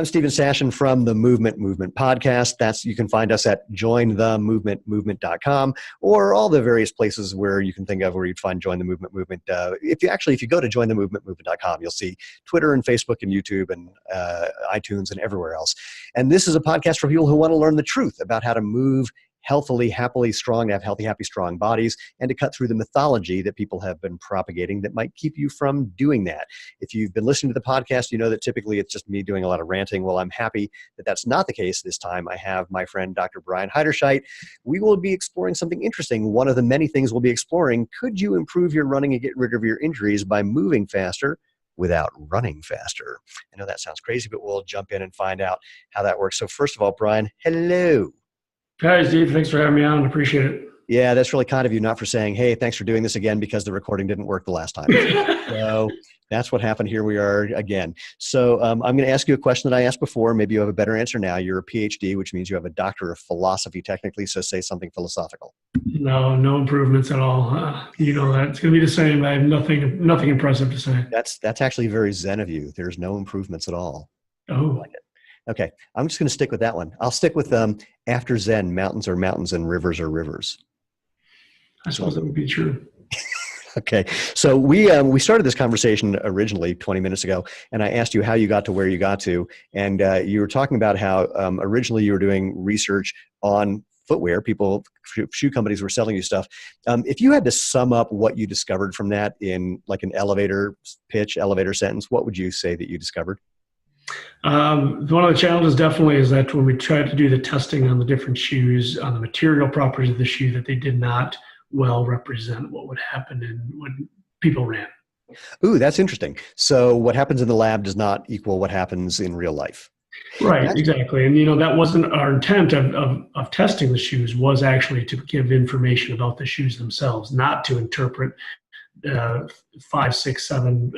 I'm Stephen Sashin from the Movement Podcast. You can find us at jointhemovementmovement.com or all the various places where you can think of where you'd find Join the Movement Movement. If you go to jointhemovementmovement.com, you'll see Twitter and Facebook and YouTube and iTunes and everywhere else. And this is a podcast for people who want to learn the truth about how to move healthily, happily, strong, to have healthy, happy, strong bodies, and to cut through the mythology that people have been propagating that might keep you from doing that. If you've been listening to the podcast, you know that typically it's just me doing a lot of ranting. Well, I'm happy that that's not the case this time. I have my friend, Dr. Bryan Heiderscheit. We will be exploring something interesting. One of the many things we'll be exploring, could you improve your running and get rid of your injuries by moving faster without running faster? I know that sounds crazy, but we'll jump in and find out how that works. So first of all, Bryan, hello. Hi, Steve. Thanks for having me on. Appreciate it. Yeah, that's really kind of you, not for saying, hey, thanks for doing this again because the recording didn't work the last time. So that's what happened. Here we are again. So I'm going to ask you a question that I asked before. Maybe you have a better answer now. You're a PhD, which means you have a doctor of philosophy technically, so say something philosophical. No improvements at all. You know that. It's going to be the same. I have nothing impressive to say. That's actually very Zen of you. There's no improvements at all. Oh. I like it. Okay, I'm just going to stick with that one. I'll stick with after Zen, mountains are mountains and rivers are rivers. I suppose that would be true. Okay, so we started this conversation originally 20 minutes ago, and I asked you how you got to where you got to, and you were talking about how originally you were doing research on footwear. Shoe companies were selling you stuff. If you had to sum up what you discovered from that in like an elevator sentence, what would you say that you discovered? One of the challenges definitely is that when we tried to do the testing on the different shoes, on the material properties of the shoe, that they did not well represent what would happen when people ran. Ooh, that's interesting. So what happens in the lab does not equal what happens in real life. Right, exactly. And that wasn't our intent of testing the shoes, was actually to give information about the shoes themselves, not to interpret 5, 6, 7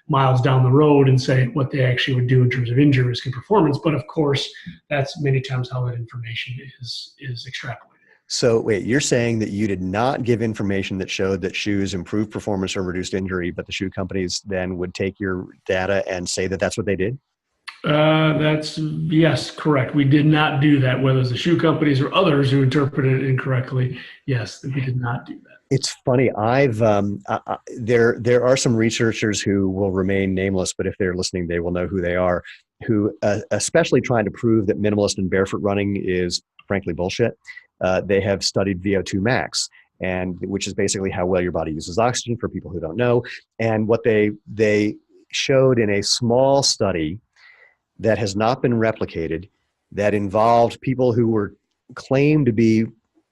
miles down the road and say what they actually would do in terms of injury risk and performance. But of course, that's many times how that information is extrapolated. So wait, you're saying that you did not give information that showed that shoes improved performance or reduced injury, but the shoe companies then would take your data and say that that's what they did? Yes, correct. We did not do that, whether it's the shoe companies or others who interpreted it incorrectly. Yes, we did not do that. It's funny. There are some researchers who will remain nameless, but if they're listening, they will know who they are, who especially trying to prove that minimalist and barefoot running is frankly bullshit. They have studied VO2 max, and which is basically how well your body uses oxygen for people who don't know. And what they showed in a small study that has not been replicated, that involved people who were claimed to be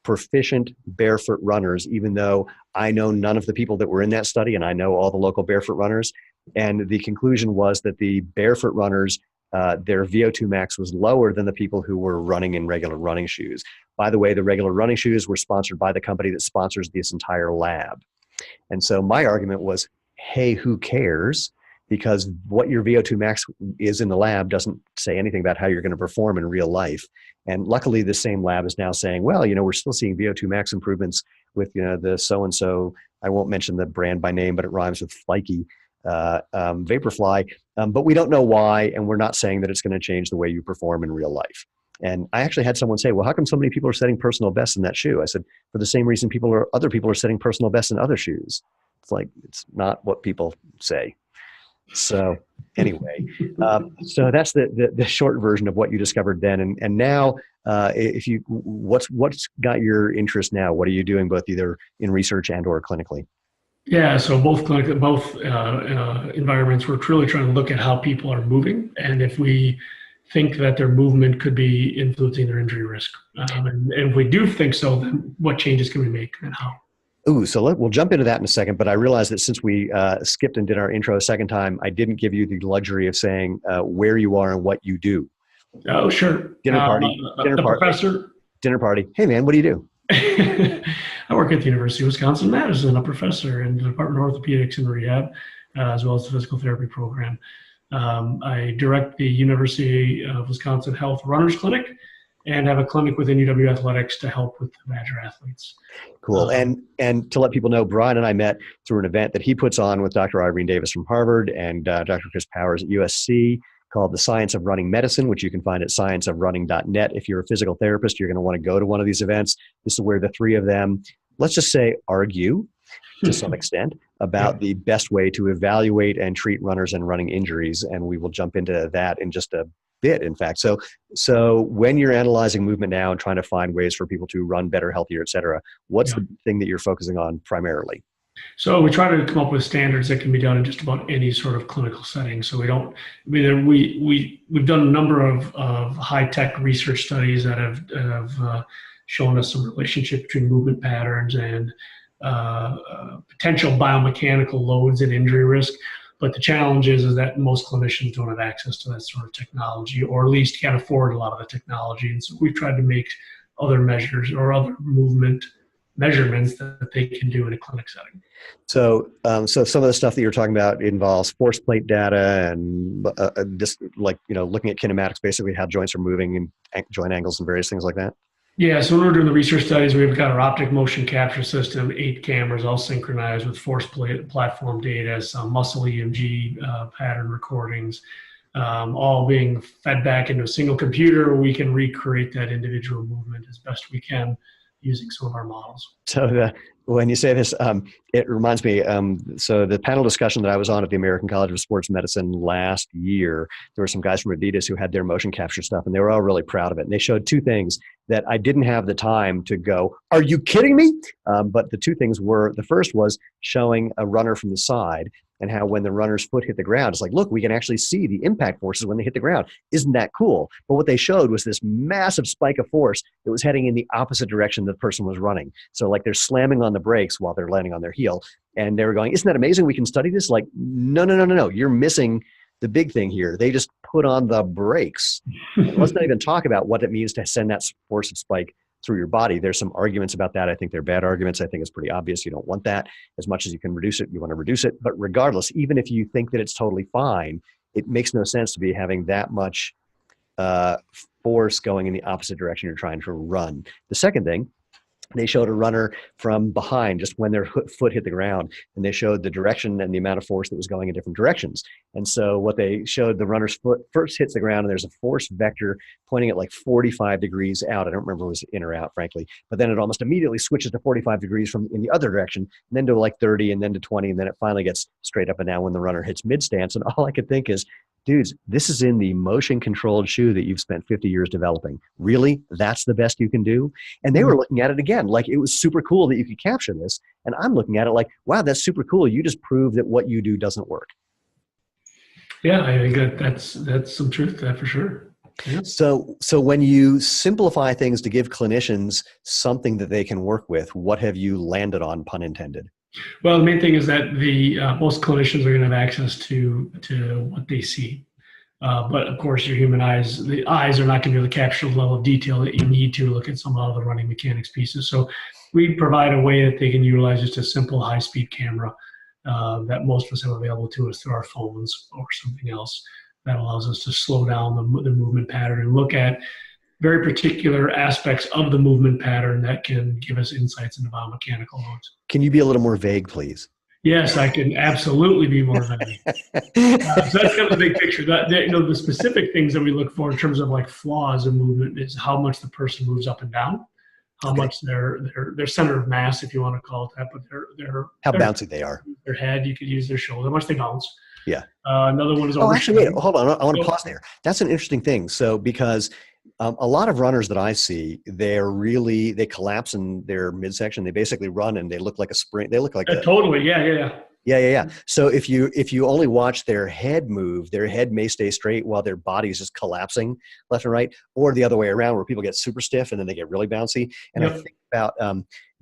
proficient barefoot runners, even though I know none of the people that were in that study and I know all the local barefoot runners. And the conclusion was that the barefoot runners, their VO2 max was lower than the people who were running in regular running shoes. By the way, the regular running shoes were sponsored by the company that sponsors this entire lab. And so my argument was, hey, who cares? Because what your VO2 max is in the lab doesn't say anything about how you're going to perform in real life. And luckily, the same lab is now saying, well, we're still seeing VO2 max improvements with, the so-and-so, I won't mention the brand by name, but it rhymes with Flikey, Vaporfly. But we don't know why, and we're not saying that it's going to change the way you perform in real life. And I actually had someone say, well, how come so many people are setting personal bests in that shoe? I said, for the same reason other people are setting personal bests in other shoes. It's like, it's not what people say. So anyway, so that's the short version of what you discovered then. And now, what's got your interest now? What are you doing both either in research and or clinically? Yeah, so both environments, we're truly trying to look at how people are moving and if we think that their movement could be influencing their injury risk. And if we do think so, then what changes can we make and how? Ooh, so we'll jump into that in a second, but I realized that since we skipped and did our intro a second time, I didn't give you the luxury of saying where you are and what you do. Oh, sure. Dinner party. Professor. Dinner party. Hey, man, what do you do? I work at the University of Wisconsin-Madison, a professor in the Department of Orthopedics and Rehab, as well as the physical therapy program. I direct the University of Wisconsin Health Runners Clinic and have a clinic within UW Athletics to help with the Badger athletes. Cool. And to let people know, Bryan and I met through an event that he puts on with Dr. Irene Davis from Harvard and Dr. Chris Powers at USC called The Science of Running Medicine, which you can find at scienceofrunning.net. If you're a physical therapist, you're going to want to go to one of these events. This is where the three of them, let's just say, argue to some extent about the best way to evaluate and treat runners and running injuries. And we will jump into that in just a bit, in fact. So when you're analyzing movement now and trying to find ways for people to run better, healthier, et cetera, what's the thing that you're focusing on primarily? So we try to come up with standards that can be done in just about any sort of clinical setting. So we don't, I mean, we've done a number of high-tech research studies that have shown us some relationship between movement patterns and potential biomechanical loads and injury risk. But the challenge is that most clinicians don't have access to that sort of technology, or at least can't afford a lot of the technology. And so we've tried to make other measures or other movement measurements that they can do in a clinic setting. So some of the stuff that you're talking about involves force plate data and just like, looking at kinematics, basically how joints are moving and joint angles and various things like that. Yeah, so when we're doing the research studies, we've got our optic motion capture system, 8 cameras, all synchronized with force plate platform data, some muscle EMG pattern recordings, all being fed back into a single computer where we can recreate that individual movement as best we can using some of our models. So when you say this, it reminds me, so the panel discussion that I was on at the American College of Sports Medicine last year, there were some guys from Adidas who had their motion capture stuff, and they were all really proud of it. And they showed two things that I didn't have the time to go, are you kidding me? But the two things were, the first was showing a runner from the side and how when the runner's foot hit the ground, it's like, look, we can actually see the impact forces when they hit the ground. Isn't that cool? But what they showed was this massive spike of force that was heading in the opposite direction the person was running. So like they're slamming on the brakes while they're landing on their heel. And they were going, isn't that amazing? We can study this? Like, no. You're missing the big thing here. They just put on the brakes. Let's not even talk about what it means to send that force of spike through your body. There's some arguments about that. I think they're bad arguments. I think it's pretty obvious you don't want that. As much as you can reduce it, you want to reduce it. But regardless, even if you think that it's totally fine, it makes no sense to be having that much force going in the opposite direction you're trying to run. The second thing, they showed a runner from behind just when their foot hit the ground, and they showed the direction and the amount of force that was going in different directions. And so what they showed, the runner's foot first hits the ground and there's a force vector pointing at like 45 degrees out. I don't remember if it was in or out, frankly, but then it almost immediately switches to 45 degrees from in the other direction, and then to like 30 and then to 20. And then it finally gets straight up and down when the runner hits mid stance. And all I could think is, dudes, this is in the motion controlled shoe that you've spent 50 years developing. Really? That's the best you can do? And they were looking at it again, like it was super cool that you could capture this. And I'm looking at it like, wow, that's super cool. You just proved that what you do doesn't work. Yeah, I think that's some truth to that for sure. Yeah. So when you simplify things to give clinicians something that they can work with, what have you landed on, pun intended? Well, the main thing is that the most clinicians are going to have access to what they see. But of course, your human eyes, the eyes are not going to be able to capture the level of detail that you need to look at some of the running mechanics pieces. So we provide a way that they can utilize just a simple high-speed camera that most of us have available to us through our phones or something else that allows us to slow down the movement pattern and look at very particular aspects of the movement pattern that can give us insights into biomechanical loads. Can you be a little more vague, please? Yes, I can absolutely be more vague. So that's kind of the big picture. The specific things that we look for in terms of like flaws in movement is how much the person moves up and down, how much their center of mass, if you want to call it that, but how bouncy they are. Their head, you could use their shoulder, how much they bounce. Yeah. Another one is actually, wait, hold on. I want to pause there. That's an interesting thing. So because a lot of runners that I see, they collapse in their midsection. They basically run and they look like a spring. They look like totally. Yeah. So if you only watch their head move, their head may stay straight while their body is just collapsing left and right, or the other way around where people get super stiff and then they get really bouncy. And I think about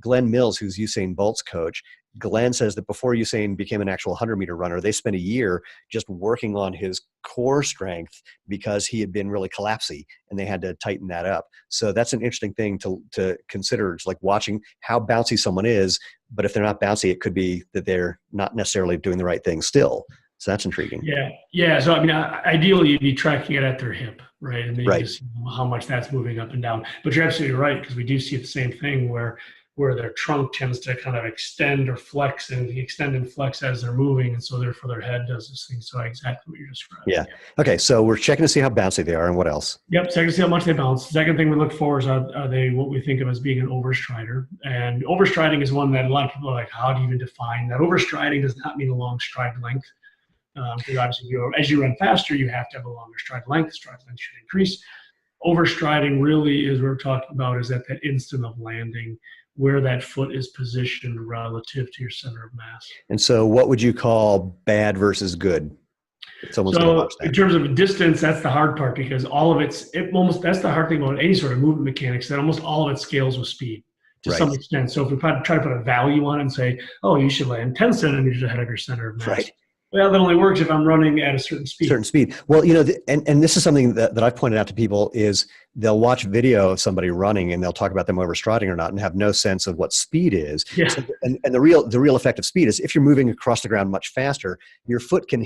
Glenn Mills, who's Usain Bolt's coach. Glenn says that before Usain became an actual 100-meter runner, they spent a year just working on his core strength because he had been really collapsy and they had to tighten that up. So that's an interesting thing to consider. It's like watching how bouncy someone is, but if they're not bouncy, it could be that they're not necessarily doing the right thing still. So that's intriguing. Yeah. So, I mean, ideally, you'd be tracking it at their hip, right? And then you see how much that's moving up and down. But you're absolutely right, because we do see the same thing where where their trunk tends to kind of extend or flex and extend and flex as they're moving. And so therefore their head does this thing. So exactly what you're describing. Yeah. Okay. So we're checking to see how bouncy they are and what else? Yep. Second, see how much they bounce. Second thing we look for is are they what we think of as being an overstrider? And overstriding is one that a lot of people are like, how do you even define that? Overstriding does not mean a long stride length. Because obviously, as you run faster, you have to have a longer stride length. Stride length should increase. Overstriding really is what we're talking about is at that instant of landing, where that foot is positioned relative to your center of mass. And so what would you call bad versus good? So in terms of distance, that's the hard part because all of that's the hard thing about any sort of movement mechanics, that almost all of it scales with speed to some extent. So if we try to put a value on it and say, oh, you should land 10 centimeters ahead of your center of mass. Right. Well, that only works if I'm running at a certain speed. Well, and this is something that I've pointed out to people is they'll watch video of somebody running and they'll talk about them overstriding or not and have no sense of what speed is. Yeah. So, and the real effect of speed is if you're moving across the ground much faster, your foot can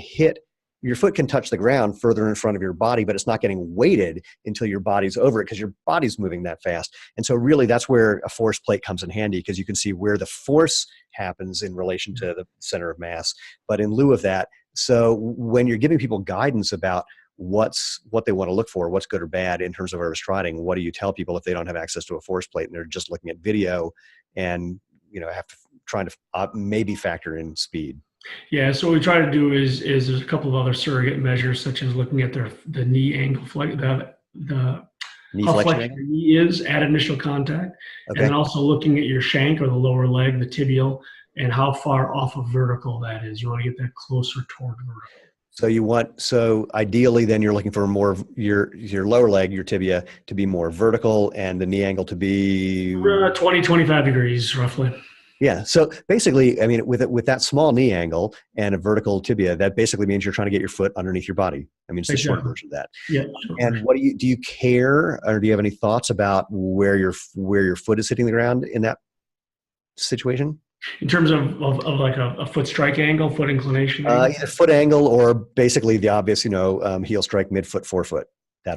touch the ground further in front of your body, but it's not getting weighted until your body's over it because your body's moving that fast. And so really that's where a force plate comes in handy because you can see where the force happens in relation to the center of mass. But in lieu of that, so when you're giving people guidance about what they want to look for, what's good or bad in terms of overstriding, what do you tell people if they don't have access to a force plate and they're just looking at video and have to try to maybe factor in speed? Yeah, so what we try to do is there's a couple of other surrogate measures, such as looking at the knee angle, the knee how flexion flexible your knee is at initial contact, and then also looking at your shank or the lower leg, the tibial, and how far off of vertical that is. You want to get that closer toward vertical. So ideally then you're looking for more of your lower leg, your tibia, to be more vertical and the knee angle to be 20, 25 degrees roughly. Yeah. So basically, I mean, with that small knee angle and a vertical tibia, that basically means you're trying to get your foot underneath your body. I mean, it's the short version of that. Yeah. And do you care, or do you have any thoughts about where your foot is hitting the ground in that situation? In terms of like a foot strike angle, foot inclination? Either foot angle or basically the obvious, heel strike, midfoot, forefoot.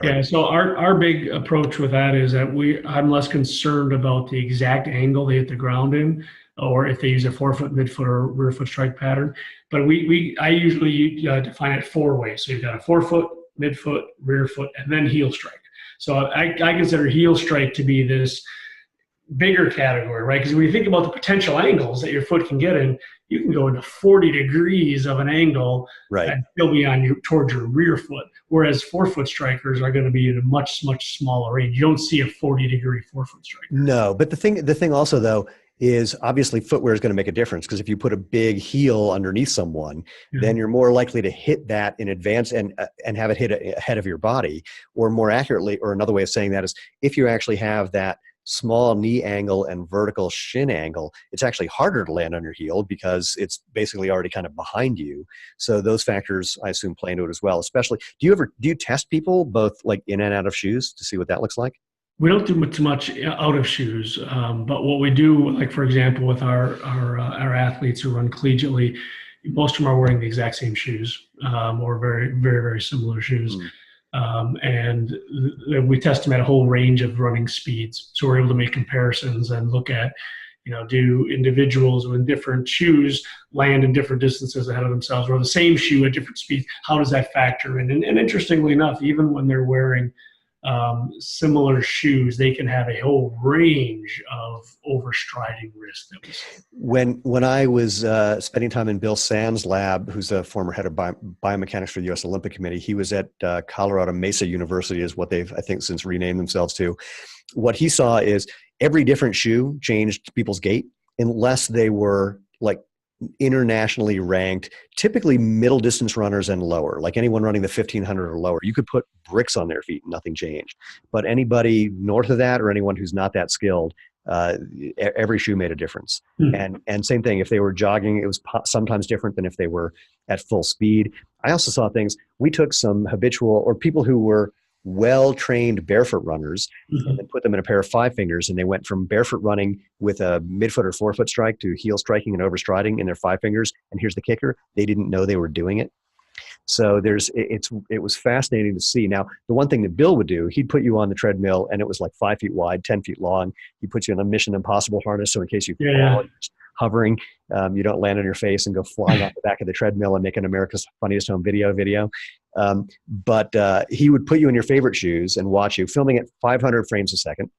Yeah, so our big approach with that is that I'm less concerned about the exact angle they hit the ground in, or if they use a forefoot, midfoot, or rear foot strike pattern. But I usually define it 4 ways. So you've got a forefoot, midfoot, rear foot, and then heel strike. So I consider heel strike to be this bigger category, right? Because when you think about the potential angles that your foot can get in, you can go into 40 degrees of an angle and still be towards your rear foot. Whereas forefoot strikers are going to be in a much, much smaller range. You don't see a 40-degree forefoot striker. No, but the thing also though is obviously footwear is going to make a difference because if you put a big heel underneath someone, then you're more likely to hit that in advance and have it hit ahead of your body, or more accurately, or another way of saying that is if you actually have that small knee angle and vertical shin angle, it's actually harder to land on your heel because it's basically already kind of behind you. So those factors, I assume, play into it as well. Especially, do you test people both like in and out of shoes to see what that looks like? We don't do too much out of shoes, but what we do, like for example, with our athletes who run collegiately, most of them are wearing the exact same shoes or very, very, very similar shoes. And we test them at a whole range of running speeds. So we're able to make comparisons and look at, do individuals with different shoes land in different distances ahead of themselves, or the same shoe at different speeds? How does that factor in? And interestingly enough, even when they're wearing similar shoes, they can have a whole range of overstriding risk. When I was spending time in Bill Sand's lab, who's a former head of biomechanics for the U.S. Olympic Committee, he was at Colorado Mesa University, is what they've, I think, since renamed themselves to. What he saw is every different shoe changed people's gait unless they were like internationally ranked, typically middle distance runners and lower, like anyone running the 1500 or lower. You could put bricks on their feet, nothing changed. But anybody north of that or anyone who's not that skilled, every shoe made a difference. And same thing, if they were jogging, it was sometimes different than if they were at full speed. I also saw things, we took some habitual or people who were well-trained barefoot runners and then put them in a pair of 5 fingers, and they went from barefoot running with a midfoot or forefoot strike to heel striking and overstriding in their 5 fingers. And here's the kicker, they didn't know they were doing it. So it was fascinating to see. Now, the one thing that Bill would do, he'd put you on the treadmill, and it was like 5 feet wide, 10 feet long. He puts you in a Mission Impossible harness, so in case you fall, you're just hovering, you don't land on your face and go flying off the back of the treadmill and make an America's Funniest Home Video. But he would put you in your favorite shoes and watch you, filming at 500 frames a second.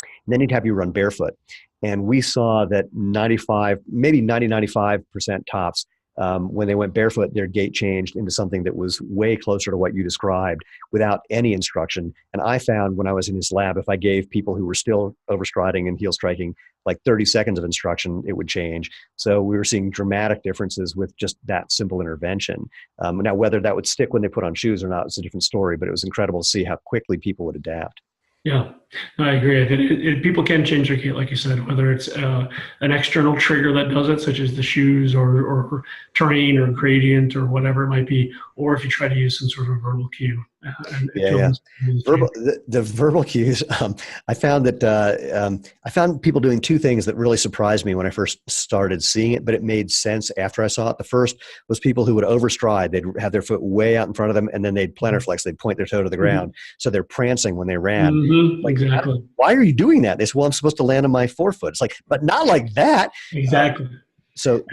And then he'd have you run barefoot. And we saw that 95, maybe 95% tops, when they went barefoot, their gait changed into something that was way closer to what you described without any instruction. And I found when I was in his lab, if I gave people who were still overstriding and heel striking like 30 seconds of instruction, it would change. So we were seeing dramatic differences with just that simple intervention. Now, whether that would stick when they put on shoes or not is a different story, but it was incredible to see how quickly people would adapt. Yeah, I agree. I think people can change their gait, like you said, whether it's an external trigger that does it, such as the shoes or terrain or gradient or whatever it might be, or if you try to use some sort of verbal cue. The verbal cues. I found that I found people doing two things that really surprised me when I first started seeing it, but it made sense after I saw it. The first was people who would overstride. They'd have their foot way out in front of them, and then they'd plantar flex. They'd point their toe to the ground, so they're prancing when they ran. Like, exactly. Why are you doing that? They said, well, I'm supposed to land on my forefoot. It's like, but not like that. Exactly. So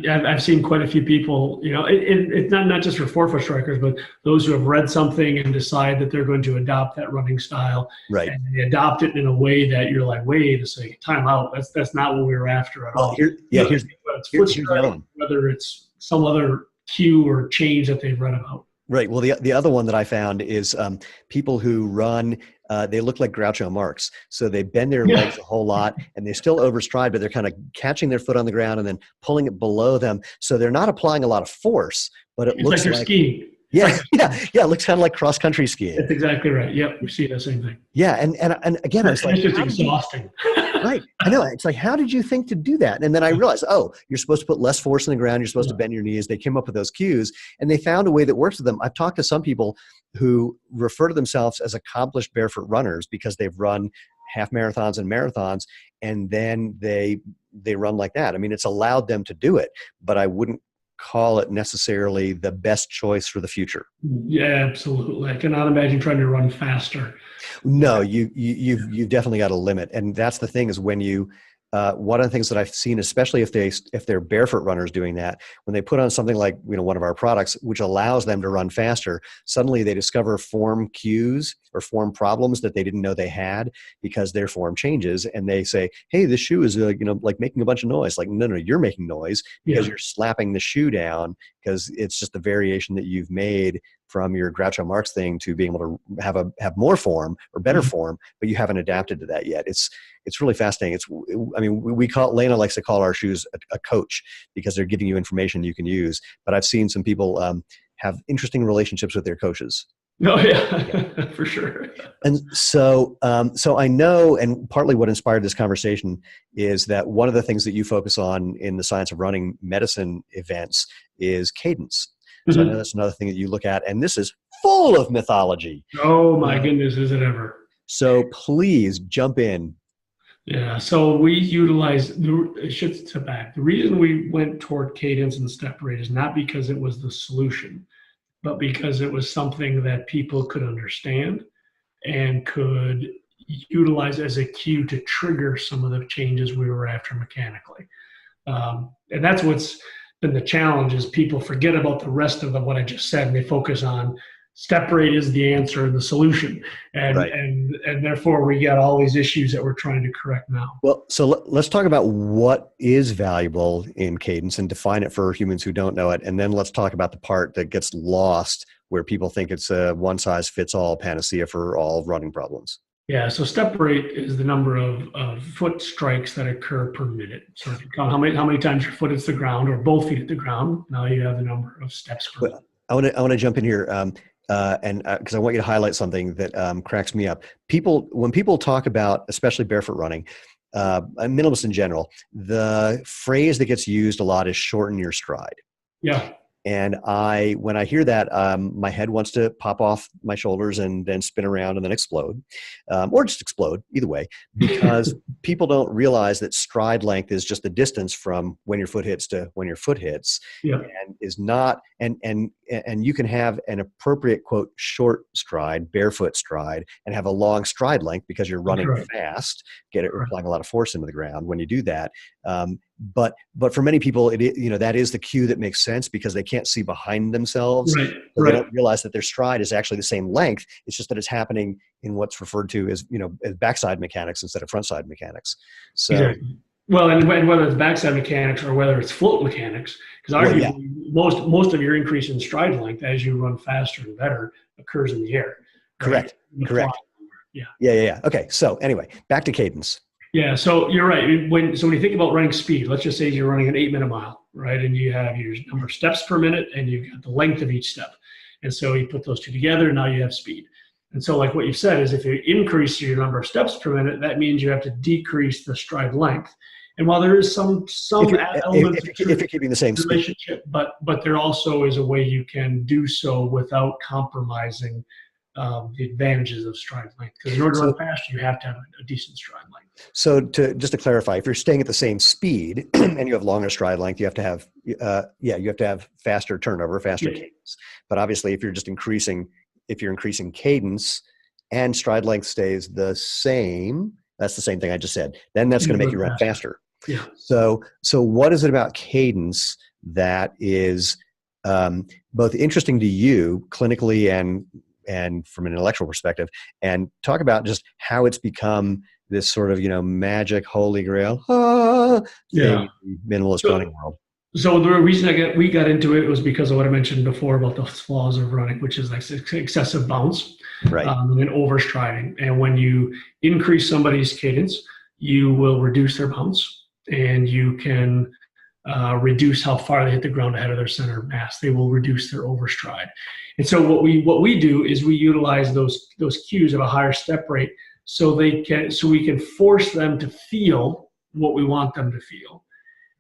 I've seen quite a few people, it's not just for forefoot strikers, but those who have read something and decide that they're going to adopt that running style. Right. And they adopt it in a way that you're like, wait a second, time out. That's not what we were after at all. Here's the other one. Whether it's some other cue or change that they've read about. Right. Well, the other one that I found is people who run, they look like Groucho Marx. So they bend their legs a whole lot and they still overstride, but they're kind of catching their foot on the ground and then pulling it below them. So they're not applying a lot of force, but it looks like they're skiing. Yeah, it looks kind of like cross-country skiing. That's exactly right. Yep, we see the same thing. Yeah, and again, I was like, it's just exhausting. Right, I know. It's like, how did you think to do that? And then I realized, oh, you're supposed to put less force on the ground. You're supposed to bend your knees. They came up with those cues, and they found a way that works with them. I've talked to some people who refer to themselves as accomplished barefoot runners because they've run half marathons and marathons, and then they run like that. I mean, it's allowed them to do it, but I wouldn't call it necessarily the best choice for the future. Yeah, absolutely. I cannot imagine trying to run faster. No, you've definitely got a limit, and that's the thing is when you. One of the things that I've seen, especially if they're barefoot runners doing that, when they put on something like one of our products, which allows them to run faster, suddenly they discover form cues or form problems that they didn't know they had because their form changes, and they say, "Hey, this shoe is like making a bunch of noise." Like, no, you're making noise because you're slapping the shoe down because it's just the variation that you've made from your Groucho Marx thing to being able to have more form or better form, but you haven't adapted to that yet. It's really fascinating. Lena likes to call our shoes a coach because they're giving you information you can use. But I've seen some people have interesting relationships with their coaches. Oh yeah, for sure. And so I know, and partly what inspired this conversation is that one of the things that you focus on in the Science of Running medicine events is cadence. So I know that's another thing that you look at, and this is full of mythology. Oh my goodness, is it ever? So please jump in. Yeah, so we utilize, I should step back. The reason we went toward cadence and step rate is not because it was the solution, but because it was something that people could understand and could utilize as a cue to trigger some of the changes we were after mechanically. And that's what's been the challenge is people forget about the rest of what I just said and they focus on step rate is the answer and the solution. And therefore we got all these issues that we're trying to correct now. Well, so let's talk about what is valuable in cadence and define it for humans who don't know it. And then let's talk about the part that gets lost where people think it's a one size fits all panacea for all running problems. Yeah, so step rate is the number of foot strikes that occur per minute. So if you count how many times your foot hits the ground or both feet hit the ground, now you have the number of steps per minute. I want to jump in here and because I want you to highlight something that cracks me up. When people talk about, especially barefoot running, minimalists in general, the phrase that gets used a lot is shorten your stride. Yeah. And when I hear that, my head wants to pop off my shoulders and then spin around and then explode, or just explode, either way, because people don't realize that stride length is just the distance from when your foot hits to when your foot hits, Yeah. and is not, and you can have an appropriate, quote, short stride, barefoot stride, and have a long stride length because you're running fast, applying a lot of force into the ground when you do that. But for many people, that is the cue that makes sense because they can't see behind themselves. Right. So they don't realize that their stride is actually the same length. It's just that it's happening in what's referred to as, as backside mechanics instead of frontside mechanics. So, exactly. Well, and whether it's backside mechanics or whether it's float mechanics, because arguably most of your increase in stride length as you run faster and better occurs in the air. Correct. Right? Correct. Yeah. Okay. So anyway, back to cadence. Yeah, so you're right. When you think about running speed, let's just say you're running an 8-minute mile, right? And you have your number of steps per minute and you've got the length of each step. And so you put those two together and now you have speed. And so like what you've said is if you increase your number of steps per minute, that means you have to decrease the stride length. And while there is some elements if you're keeping the same relationship, speed. but there also is a way you can do so without compromising the advantages of stride length. Because in order to run faster, you have to have a decent stride length. So just to clarify, if you're staying at the same speed and you have longer stride length, you have to have faster turnover, faster cadence. But obviously, if you're increasing cadence and stride length stays the same, that's the same thing I just said. Then that's going to make you run faster. Yeah. So what is it about cadence that is both interesting to you clinically and from an intellectual perspective, and talk about just how it's become this sort of, magic holy grail thing in the minimalist running world. So the reason we got into it was because of what I mentioned before about the flaws of running, which is like excessive bounce, right, and overstriding. And when you increase somebody's cadence, you will reduce their bounce, and you can reduce how far they hit the ground ahead of their center of mass. They will reduce their overstride. And so what we do is we utilize those cues of a higher step rate so we can force them to feel what we want them to feel.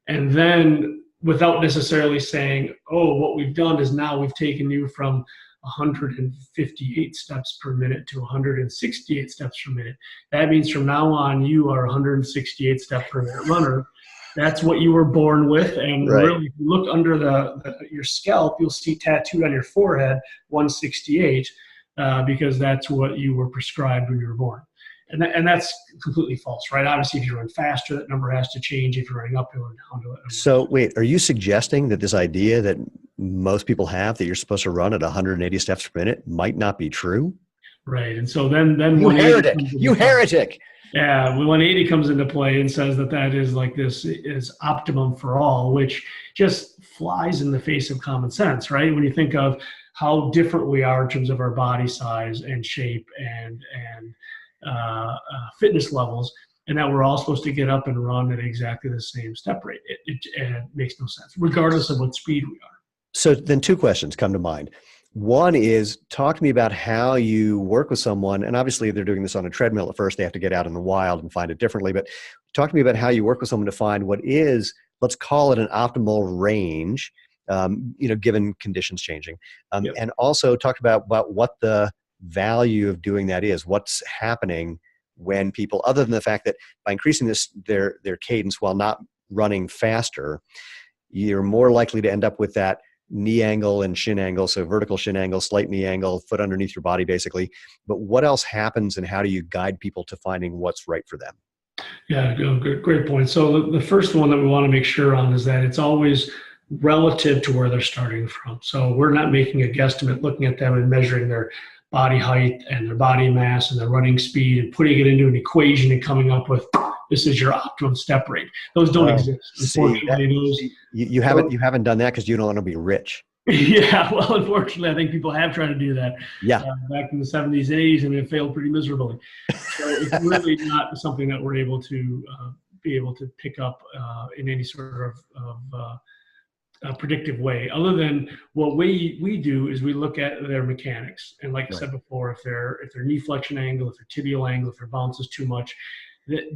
And then without necessarily saying, oh, what we've done is now we've taken you from 158 steps per minute to 168 steps per minute. That means from now on, you are a 168 step per minute runner. That's what you were born with. And really, if you look under your scalp, you'll see tattooed on your forehead 168 because that's what you were prescribed when you were born. And that's completely false, right? Obviously, if you run faster, that number has to change. If you're running uphill or downhill. So wait, are you suggesting that this idea that most people have that you're supposed to run at 180 steps per minute might not be true? Right. And so then you heretic. Yeah, when 180 comes into play and says that is like this is optimum for all, which just flies in the face of common sense, right? When you think of how different we are in terms of our body size and shape and fitness levels, and that we're all supposed to get up and run at exactly the same step rate. It makes no sense, regardless of what speed we are. So then two questions come to mind. One is, talk to me about how you work with someone, and obviously they're doing this on a treadmill at first, they have to get out in the wild and find it differently, but talk to me about how you work with someone to find what is, let's call it an optimal range, given conditions changing. And also talk about what the value of doing that is, what's happening when people, other than the fact that by increasing their cadence while not running faster, you're more likely to end up with that knee angle and shin angle, so vertical shin angle, slight knee angle, foot underneath your body basically. But what else happens and how do you guide people to finding what's right for them? Yeah, great point. So the first one that we want to make sure on is that it's always relative to where they're starting from. So we're not making a guesstimate looking at them and measuring their body height and their body mass and their running speed and putting it into an equation and coming up with this is your optimum step rate. Those don't exist. Unfortunately, you haven't done that because you don't want to be rich. Yeah, well, unfortunately, I think people have tried to do that. Yeah, back in the 70s, 80s, and it failed pretty miserably. So it's really not something that we're able to pick up in any sort of predictive way. Other than what we do is we look at their mechanics, and like I said before, if their knee flexion angle, if their tibial angle, if their bounce is too much,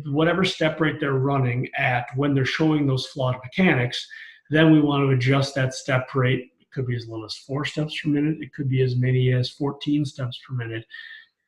whatever step rate they're running at when they're showing those flawed mechanics, then we want to adjust that step rate could be as little as 4 steps per minute. It could be as many as 14 steps per minute,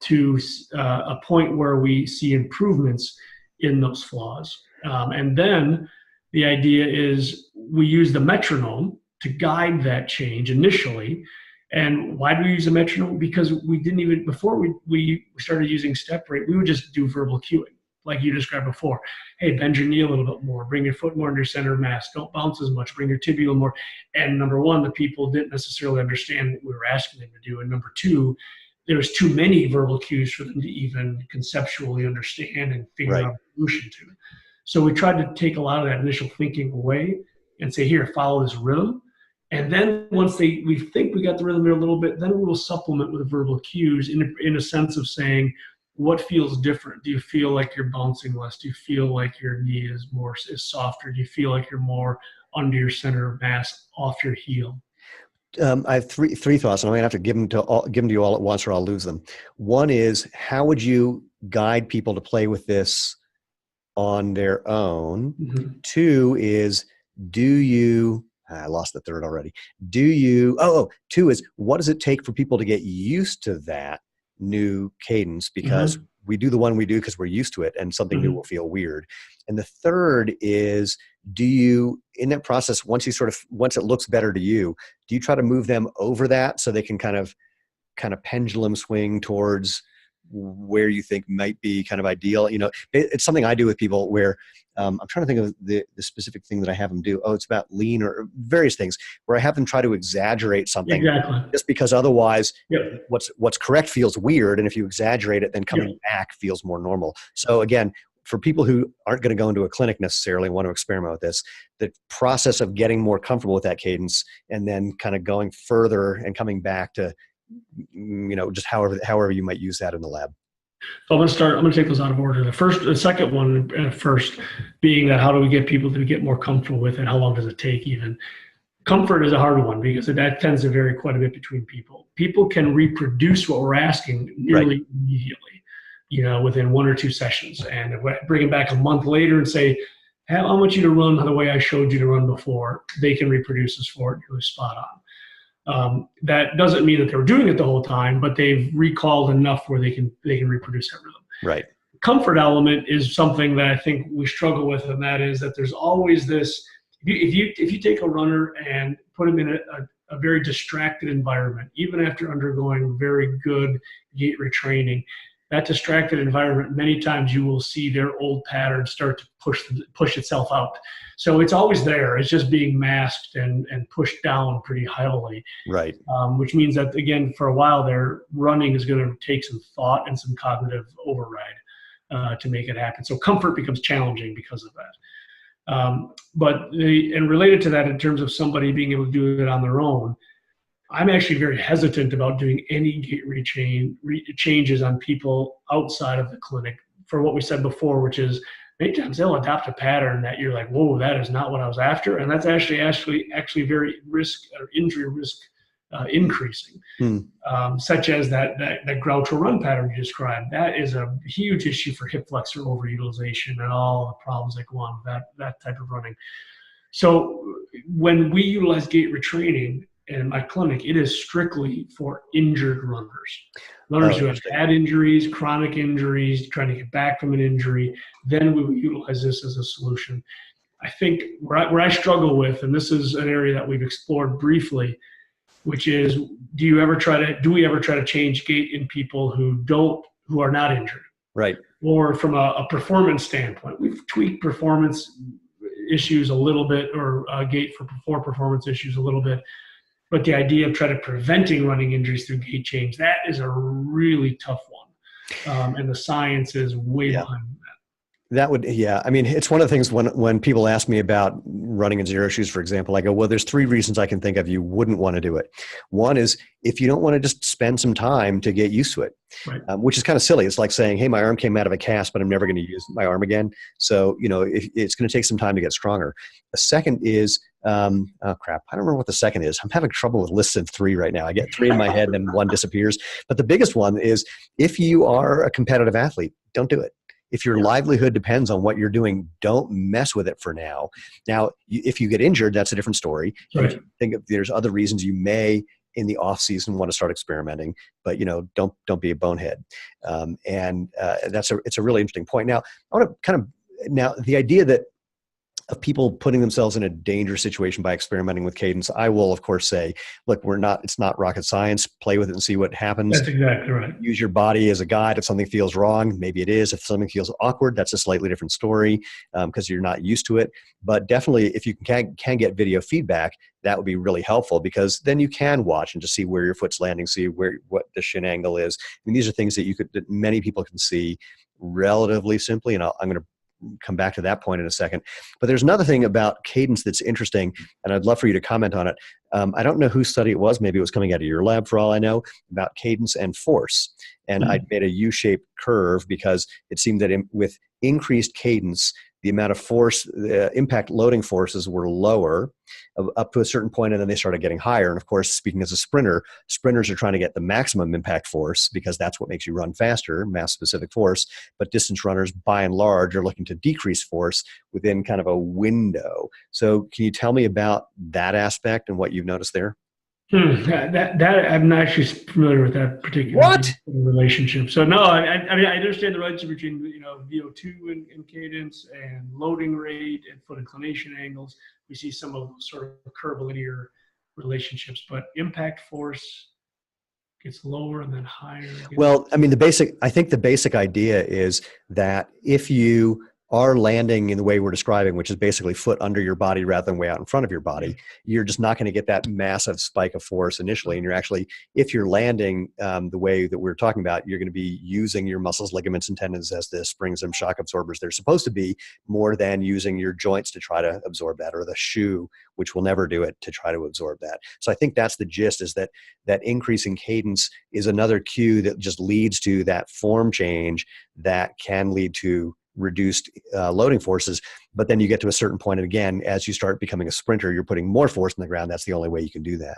to a point where we see improvements in those flaws. And then the idea is we use the metronome to guide that change initially. And why do we use a metronome? Because we didn't even, before we started using step rate, we would just do verbal cueing, like you described before. Hey, bend your knee a little bit more, bring your foot more into your center of mass, don't bounce as much, bring your tibia a little more. And number one, the people didn't necessarily understand what we were asking them to do. And number two, there was too many verbal cues for them to even conceptually understand and figure out a solution to. So we tried to take a lot of that initial thinking away and say, here, follow this rhythm. And then once we think we got the rhythm there a little bit, then we will supplement with verbal cues in a sense of saying, what feels different? Do you feel like you're bouncing less? Do you feel like your knee is softer? Do you feel like you're more under your center of mass, off your heel? I have three thoughts, and I'm going to have to give them to you all at once, or I'll lose them. One is, how would you guide people to play with this on their own? Mm-hmm. Two is, I lost the third already. Two is, what does it take for people to get used to that new cadence? Because we do the one we do because we're used to it, and something new will feel weird. And the third is, do you, in that process, once it looks better to you, do you try to move them over that so they can kind of pendulum swing towards where you think might be kind of ideal? You know, it's something I do with people where I'm trying to think of the specific thing that I have them do. Oh, it's about lean or various things where I have them try to exaggerate something, just because otherwise what's correct feels weird. And if you exaggerate it, then coming back feels more normal. So again, for people who aren't going to go into a clinic necessarily and want to experiment with this, the process of getting more comfortable with that cadence and then kind of going further and coming back to, just however you might use that in the lab. So I'm going to take those out of order. The second one first being that how do we get people to get more comfortable with it? How long does it take even? Comfort is a hard one because that tends to vary quite a bit between people. People can reproduce what we're asking nearly immediately, within 1 or 2 sessions. And if we bring them back a month later and say, hey, I want you to run the way I showed you to run before, they can reproduce this for it really spot on. That doesn't mean that they were doing it the whole time, but they've recalled enough where they can reproduce that rhythm. Right. Comfort element is something that I think we struggle with, and that is that there's always this, if you take a runner and put them in a very distracted environment, even after undergoing very good gait retraining, that distracted environment, many times you will see their old pattern start to push itself out. So it's always there. It's just being masked and pushed down pretty heavily. Right. Which means that, again, for a while their running is going to take some thought and some cognitive override to make it happen. So comfort becomes challenging because of that. And related to that, in terms of somebody being able to do it on their own, I'm actually very hesitant about doing any gait changes on people outside of the clinic for what we said before, which is many times they'll adopt a pattern that you're like, whoa, that is not what I was after. And that's actually very injury risk increasing, such as that Groucho run pattern you described. That is a huge issue for hip flexor overutilization and all the problems that go on with that type of running. So when we utilize gait retraining in my clinic, it is strictly for injured runners who have had injuries, chronic injuries, trying to get back from an injury. Then we will utilize this as a solution. I think where I struggle with, and this is an area that we've explored briefly, which is, do we ever try to change gait in people who are not injured? Right. Or from a performance standpoint, we've tweaked performance issues a little bit, or gait for performance issues a little bit. But the idea of trying to preventing running injuries through gait change, that is a really tough one. And the science is way behind that. That would, I mean, it's one of the things when people ask me about running in zero shoes, for example, I go, well, there's 3 reasons I can think of you wouldn't want to do it. One is if you don't want to just spend some time to get used to it, which is kind of silly. It's like saying, hey, my arm came out of a cast, but I'm never going to use my arm again. So, it's going to take some time to get stronger. The second is, oh crap, I don't remember what the second is. I'm having trouble with lists of 3 right now. I get 3 in my head and 1 disappears. But the biggest one is, if you are a competitive athlete, don't do it. if your livelihood depends on what you're doing, don't mess with it for now. Now, if you get injured, that's a different story. And if you think there's other reasons you may in the off season want to start experimenting, but don't be a bonehead. It's a really interesting point. Now, I want to now the idea that of people putting themselves in a dangerous situation by experimenting with cadence, I will of course say, look, it's not rocket science. Play with it and see what happens. That's exactly right. Use your body as a guide. If something feels wrong, maybe it is. If something feels awkward, that's a slightly different story because you're not used to it. But definitely, if you can get video feedback, that would be really helpful because then you can watch and just see where your foot's landing, see what the shin angle is. I mean, these are things that many people can see relatively simply, and I'm going to come back to that point in a second. But there's another thing about cadence that's interesting, and I'd love for you to comment on it. I don't know whose study it was. Maybe it was coming out of your lab for all I know, about cadence and force. And I made a U-shaped curve because it seemed that with increased cadence, the amount of force, the impact loading forces were lower up to a certain point, and then they started getting higher. And of course, speaking as a sprinter, sprinters are trying to get the maximum impact force because that's what makes you run faster, mass-specific force. But distance runners, by and large, are looking to decrease force within kind of a window. So can you tell me about that aspect and what you've noticed there? That I'm not actually familiar with that particular relationship. So no, I mean I understand the relationship between VO2 and cadence and loading rate and foot inclination angles. We see some of sort of curvilinear relationships, but impact force gets lower and then higher. Well, I mean I think the basic idea is that if you are landing in the way we're describing, which is basically foot under your body rather than way out in front of your body, you're just not going to get that massive spike of force initially. And you're actually, if you're landing the way that we're talking about, you're going to be using your muscles, ligaments, and tendons as the springs and shock absorbers they're supposed to be, more than using your joints to try to absorb that, or the shoe, which will never do it, to try to absorb that. So I think that's the gist, is that increasing cadence is another cue that just leads to that form change that can lead to reduced loading forces. But then you get to a certain point, and again, as you start becoming a sprinter, you're putting more force in the ground. That's the only way you can do that.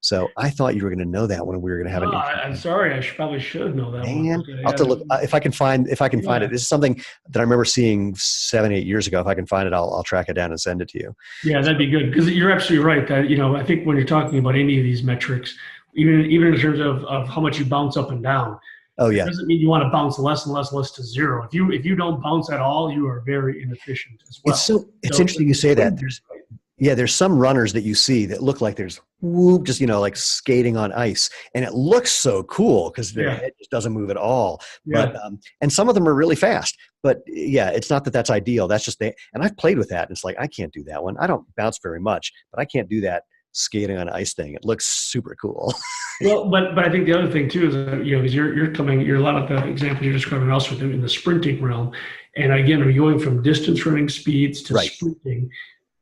So I thought you were going to know that when we were going to have I'm sorry, I probably should know that. Man, I'll have to look if I can find it. This is something that I remember seeing 7-8 years ago. If I can find it, I'll track it down and send it to you. Yeah, that'd be good, because you're absolutely right that I think when you're talking about any of these metrics, even in terms of how much you bounce up and down. Oh yeah. It doesn't mean you want to bounce less and less to zero. If you don't bounce at all, you are very inefficient as well. It's interesting you say that. There's some runners that you see that look like there's whoop, just like skating on ice, and it looks so cool because their head just doesn't move at all. But and some of them are really fast. But it's not that that's ideal. That's just and I've played with that, and it's like I can't do that one. I don't bounce very much, but I can't do that skating on ice thing. It looks super cool. Well, but I think the other thing too is that, because you're a lot of the examples you're describing also in the sprinting realm, and again, we're going from distance running speeds to sprinting.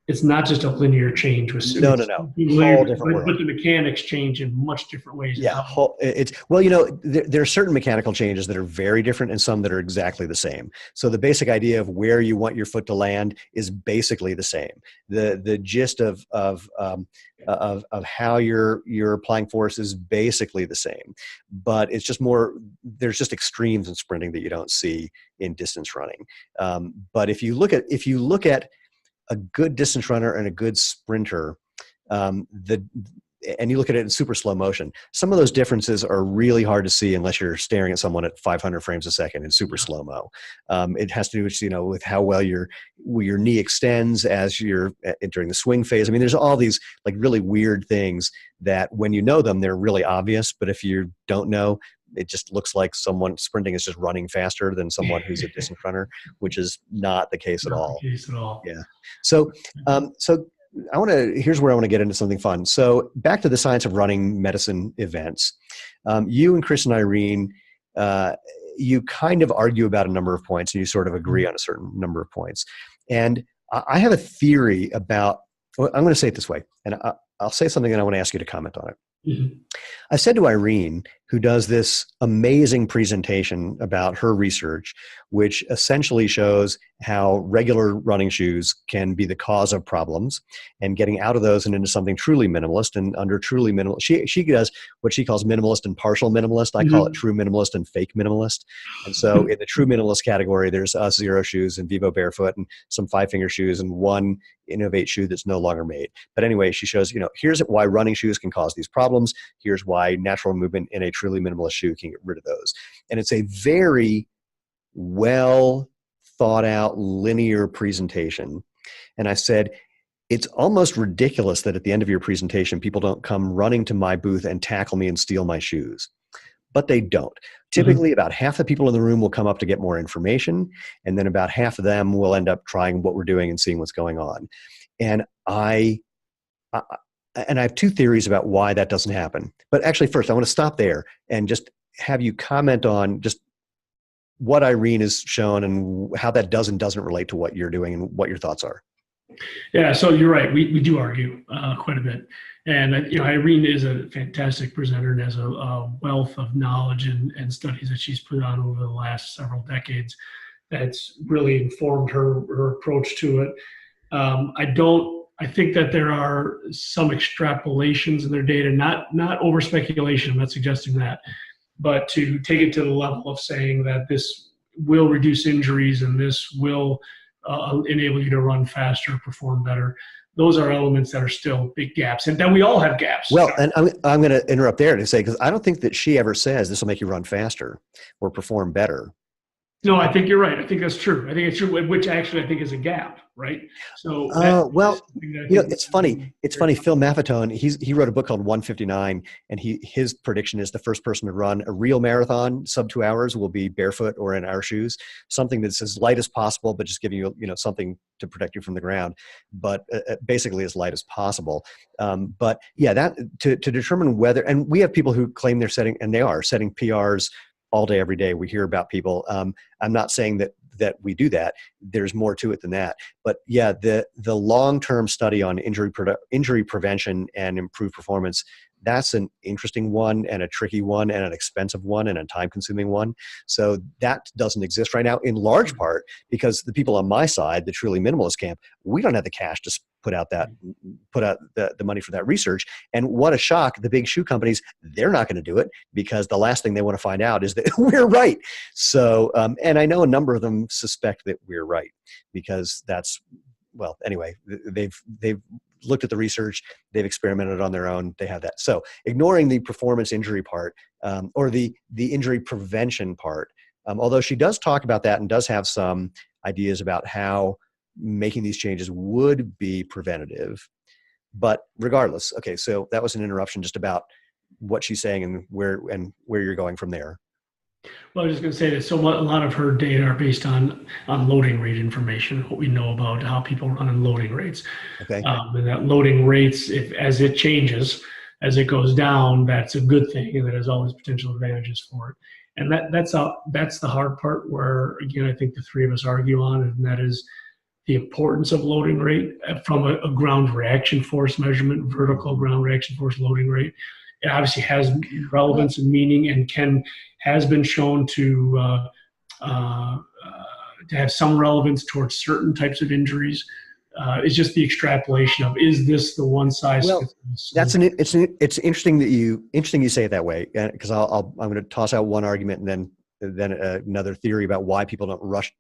It's not just a linear change with no. Whole different world. But the mechanics change in much different ways. Yeah, there are certain mechanical changes that are very different and some that are exactly the same. So the basic idea of where you want your foot to land is basically the same. The gist of how you're applying force is basically the same, but it's just more. There's just extremes in sprinting that you don't see in distance running. But if you look at a good distance runner and a good sprinter, and you look at it in super slow motion, some of those differences are really hard to see unless you're staring at someone at 500 frames a second in super slow-mo. It has to do with, with how well your knee extends as you're entering the swing phase. I mean, there's all these like really weird things that when you know them, they're really obvious. But if you don't know, it just looks like someone sprinting is just running faster than someone who's a distance runner, which is not the case at all. Yeah. So, here's where I want to get into something fun. So back to the science of running medicine events. You and Chris and Irene, you kind of argue about a number of points, and you sort of agree on a certain number of points. And I have a theory about, I'm going to say it this way, and I'll say something and I want to ask you to comment on it. Mm-hmm. I said to Irene, who does this amazing presentation about her research, which essentially shows how regular running shoes can be the cause of problems, and getting out of those and into something truly minimalist. And under truly minimal, she does what she calls minimalist and partial minimalist. I call it true minimalist and fake minimalist. And so in the true minimalist category, there's Us Zero shoes and Vivo Barefoot and some 5-finger shoes and one Innovate shoe that's no longer made. But anyway, she shows, here's why running shoes can cause these problems. Here's why natural movement in a truly minimalist shoe can get rid of those. And it's a very well thought out linear presentation. And I said, it's almost ridiculous that at the end of your presentation, people don't come running to my booth and tackle me and steal my shoes. But they don't. Typically, about half the people in the room will come up to get more information, and then about half of them will end up trying what we're doing and seeing what's going on. And I have two theories about why that doesn't happen. But actually, first, I want to stop there and just have you comment on just what Irene has shown and how that does and doesn't relate to what you're doing and what your thoughts are. Yeah, so you're right. We do argue quite a bit. And Irene is a fantastic presenter and has a wealth of knowledge and studies that she's put on over the last several decades that's really informed her approach to it. I think that there are some extrapolations in their data, not over speculation, I'm not suggesting that, but to take it to the level of saying that this will reduce injuries and this will enable you to run faster, perform better. Those are elements that are still big gaps, and that we all have gaps. Well, and I'm going to interrupt there to say, because I don't think that she ever says this will make you run faster or perform better. No, I think you're right. I think that's true. I think it's true, which actually I think is a gap, right? So, it's funny. It's funny. Phil Maffetone, he wrote a book called 159, and his prediction is the first person to run a real marathon sub 2 hours will be barefoot or in our shoes, something that's as light as possible, but just giving you something to protect you from the ground, but basically as light as possible. But yeah, that to determine whether, and we have people who claim they're setting, and they are setting PRs all day, every day. We hear about people. I'm not saying that we do that. There's more to it than that. But yeah, the long-term study on injury prevention and improved performance, that's an interesting one and a tricky one and an expensive one and a time-consuming one. So that doesn't exist right now, in large part because the people on my side, the truly minimalist camp, we don't have the cash to put out the money for that research. And what a shock, the big shoe companies, they're not going to do it because the last thing they want to find out is that we're right. So, and I know a number of them suspect that we're right because anyway, they've looked at the research, they've experimented on their own, they have that. So ignoring the performance injury part or the injury prevention part, although she does talk about that and does have some ideas about how making these changes would be preventative. But regardless, okay, so that was an interruption just about what she's saying and where you're going from there. Well, I was just going to say that a lot of her data are based on loading rate information, what we know about how people run in loading rates. Okay. And that loading rates, as it changes, as it goes down, that's a good thing, and that has always potential advantages for it. And that's the hard part where, again, I think the three of us argue on, and that is the importance of loading rate from a ground reaction force measurement, vertical ground reaction force loading rate. It obviously has relevance and meaning, and has been shown to have some relevance towards certain types of injuries. It's just the extrapolation of, is this the one size? Well, it's interesting that you say it that way, because I'm going to toss out one argument and then another theory about why people don't rush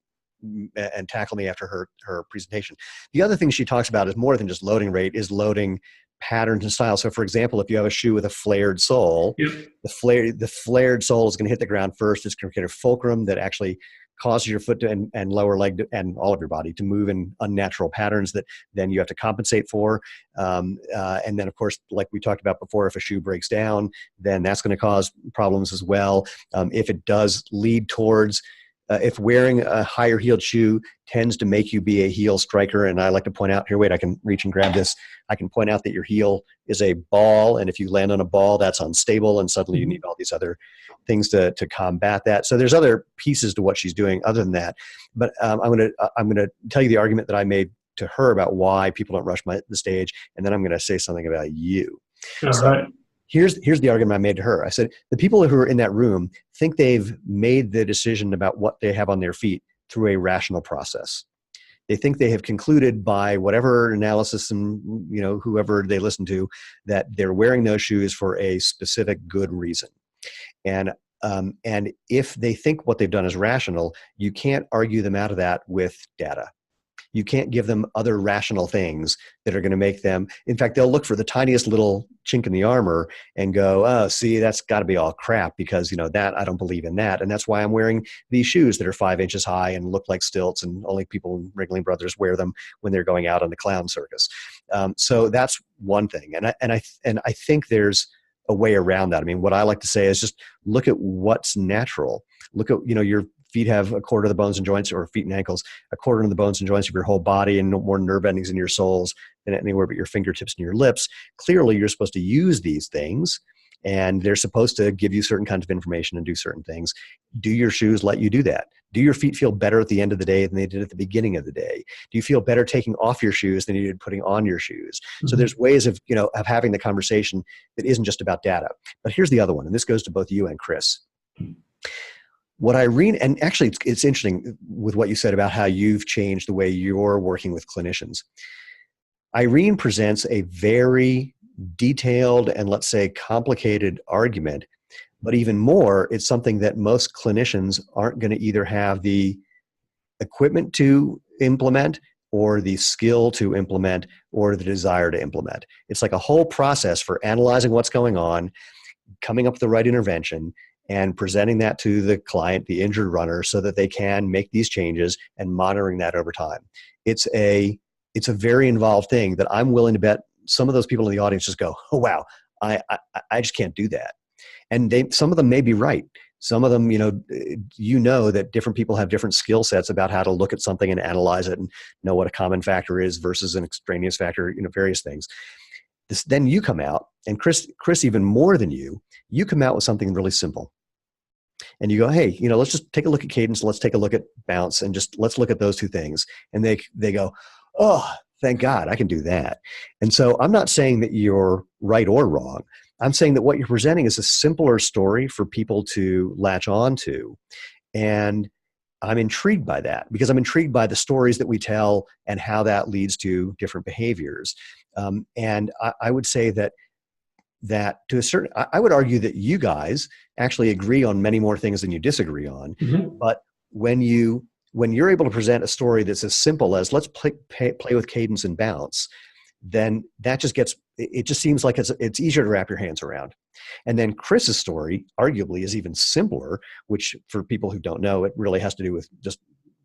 and tackle me after her presentation. The other thing she talks about is more than just loading rate, is loading patterns and styles. So for example, if you have a shoe with a flared sole, yep, the flared sole is going to hit the ground first. It's going to create a fulcrum that actually causes your foot to, and lower leg and all of your body to move in unnatural patterns that then you have to compensate for. And then of course, like we talked about before, if a shoe breaks down, then that's going to cause problems as well. If it does lead towards if wearing a higher heeled shoe tends to make you be a heel striker, and I like to point out here, wait, I can reach and grab this. I can point out that your heel is a ball, and if you land on a ball, that's unstable, and suddenly you need all these other things to combat that. So there's other pieces to what she's doing other than that. But I'm gonna tell you the argument that I made to her about why people don't rush the stage, and then I'm gonna say something about you. All right. here's the argument I made to her. I said, the people who are in that room think they've made the decision about what they have on their feet through a rational process. They think they have concluded by whatever analysis and, you know, whoever they listen to, that they're wearing those shoes for a specific good reason. And if they think what they've done is rational, you can't argue them out of that with data. You can't give them other rational things that are going to make them, in fact, they'll look for the tiniest little chink in the armor and go, oh, see, that's got to be all crap because, you know, that I don't believe in that. And that's why I'm wearing these shoes that are 5 inches high and look like stilts, and only people in Ringling Brothers wear them when they're going out on the clown circus. So that's one thing. And I think there's a way around that. I mean, what I like to say is just look at what's natural. Look at, you know, your feet have a quarter of the bones and joints, or feet and ankles, a quarter of the bones and joints of your whole body, and no more nerve endings in your soles than anywhere but your fingertips and your lips. Clearly, you're supposed to use these things, and they're supposed to give you certain kinds of information and do certain things. Do your shoes let you do that? Do your feet feel better at the end of the day than they did at the beginning of the day? Do you feel better taking off your shoes than you did putting on your shoes? So there's ways of, you know, of having the conversation that isn't just about data. But here's the other one, and this goes to both you and Chris. What Irene, and actually it's interesting with what you said about how you've changed the way you're working with clinicians. Irene presents a very detailed and, let's say, complicated argument, but even more, it's something that most clinicians aren't going to either have the equipment to implement, or the skill to implement, or the desire to implement. It's like a whole process for analyzing what's going on, coming up with the right intervention, and presenting that to the client, the injured runner, so that they can make these changes and monitoring that over time. It's a very involved thing that I'm willing to bet some of those people in the audience just go, oh, wow, I just can't do that. And some of them may be right. Some of them, you know that different people have different skill sets about how to look at something and analyze it and know what a common factor is versus an extraneous factor, you know, various things. Then you come out, and Chris, even more than you come out with something really simple. And you go, hey, you know, let's just take a look at cadence. Let's take a look at bounce, and just let's look at those two things. And they go, oh, thank God, I can do that. And so I'm not saying that you're right or wrong. I'm saying that what you're presenting is a simpler story for people to latch on to. And I'm intrigued by that, because I'm intrigued by the stories that we tell and how that leads to different behaviors. And I would say that to a certain, I would argue that you guys actually agree on many more things than you disagree on. Mm-hmm. But when you're able to present a story that's as simple as let's play with cadence and bounce, then that just it just seems like it's easier to wrap your hands around. And then Chris's story arguably is even simpler, which for people who don't know, it really has to do with just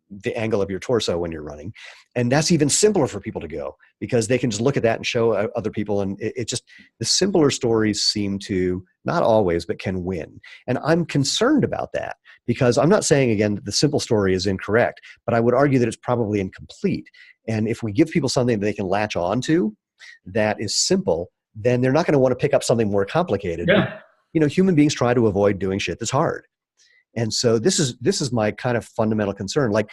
the angle of your torso when you're running. And that's even simpler for people to go, because they can just look at that and show other people. And it just, the simpler stories seem to, not always, but can win. And I'm concerned about that, because I'm not saying, again, that the simple story is incorrect, but I would argue that it's probably incomplete. And if we give people something that they can latch on to that is simple, then they're not going to want to pick up something more complicated. Yeah. You know, human beings try to avoid doing shit that's hard. And so this is my kind of fundamental concern. Like,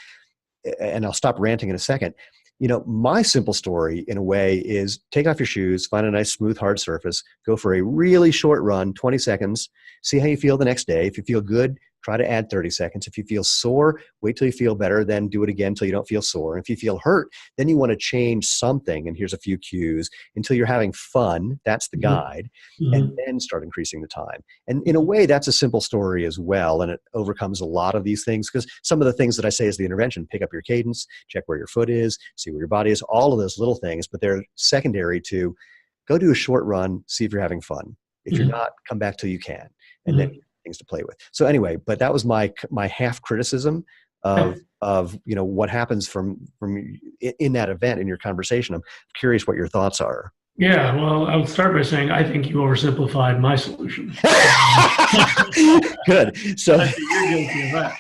and I'll stop ranting in a second. You know, my simple story in a way is take off your shoes, find a nice, smooth, hard surface, go for a really short run, 20 seconds, see how you feel the next day. If you feel good, try to add 30 seconds. If you feel sore, wait till you feel better, then do it again until you don't feel sore. And if you feel hurt, then you want to change something. And here's a few cues until you're having fun. That's the guide. Mm-hmm. And then start increasing the time. And in a way, that's a simple story as well. And it overcomes a lot of these things, because some of the things that I say is the intervention: pick up your cadence, check where your foot is, see where your body is, all of those little things, but they're secondary to go do a short run, see if you're having fun. If you're not, come back till you can. And then things to play with. So anyway, but that was my half criticism of you know what happens from in that event in your conversation. I'm curious what your thoughts are. Yeah, well, I would start by saying I think you oversimplified my solution. Good. So you're guilty of that.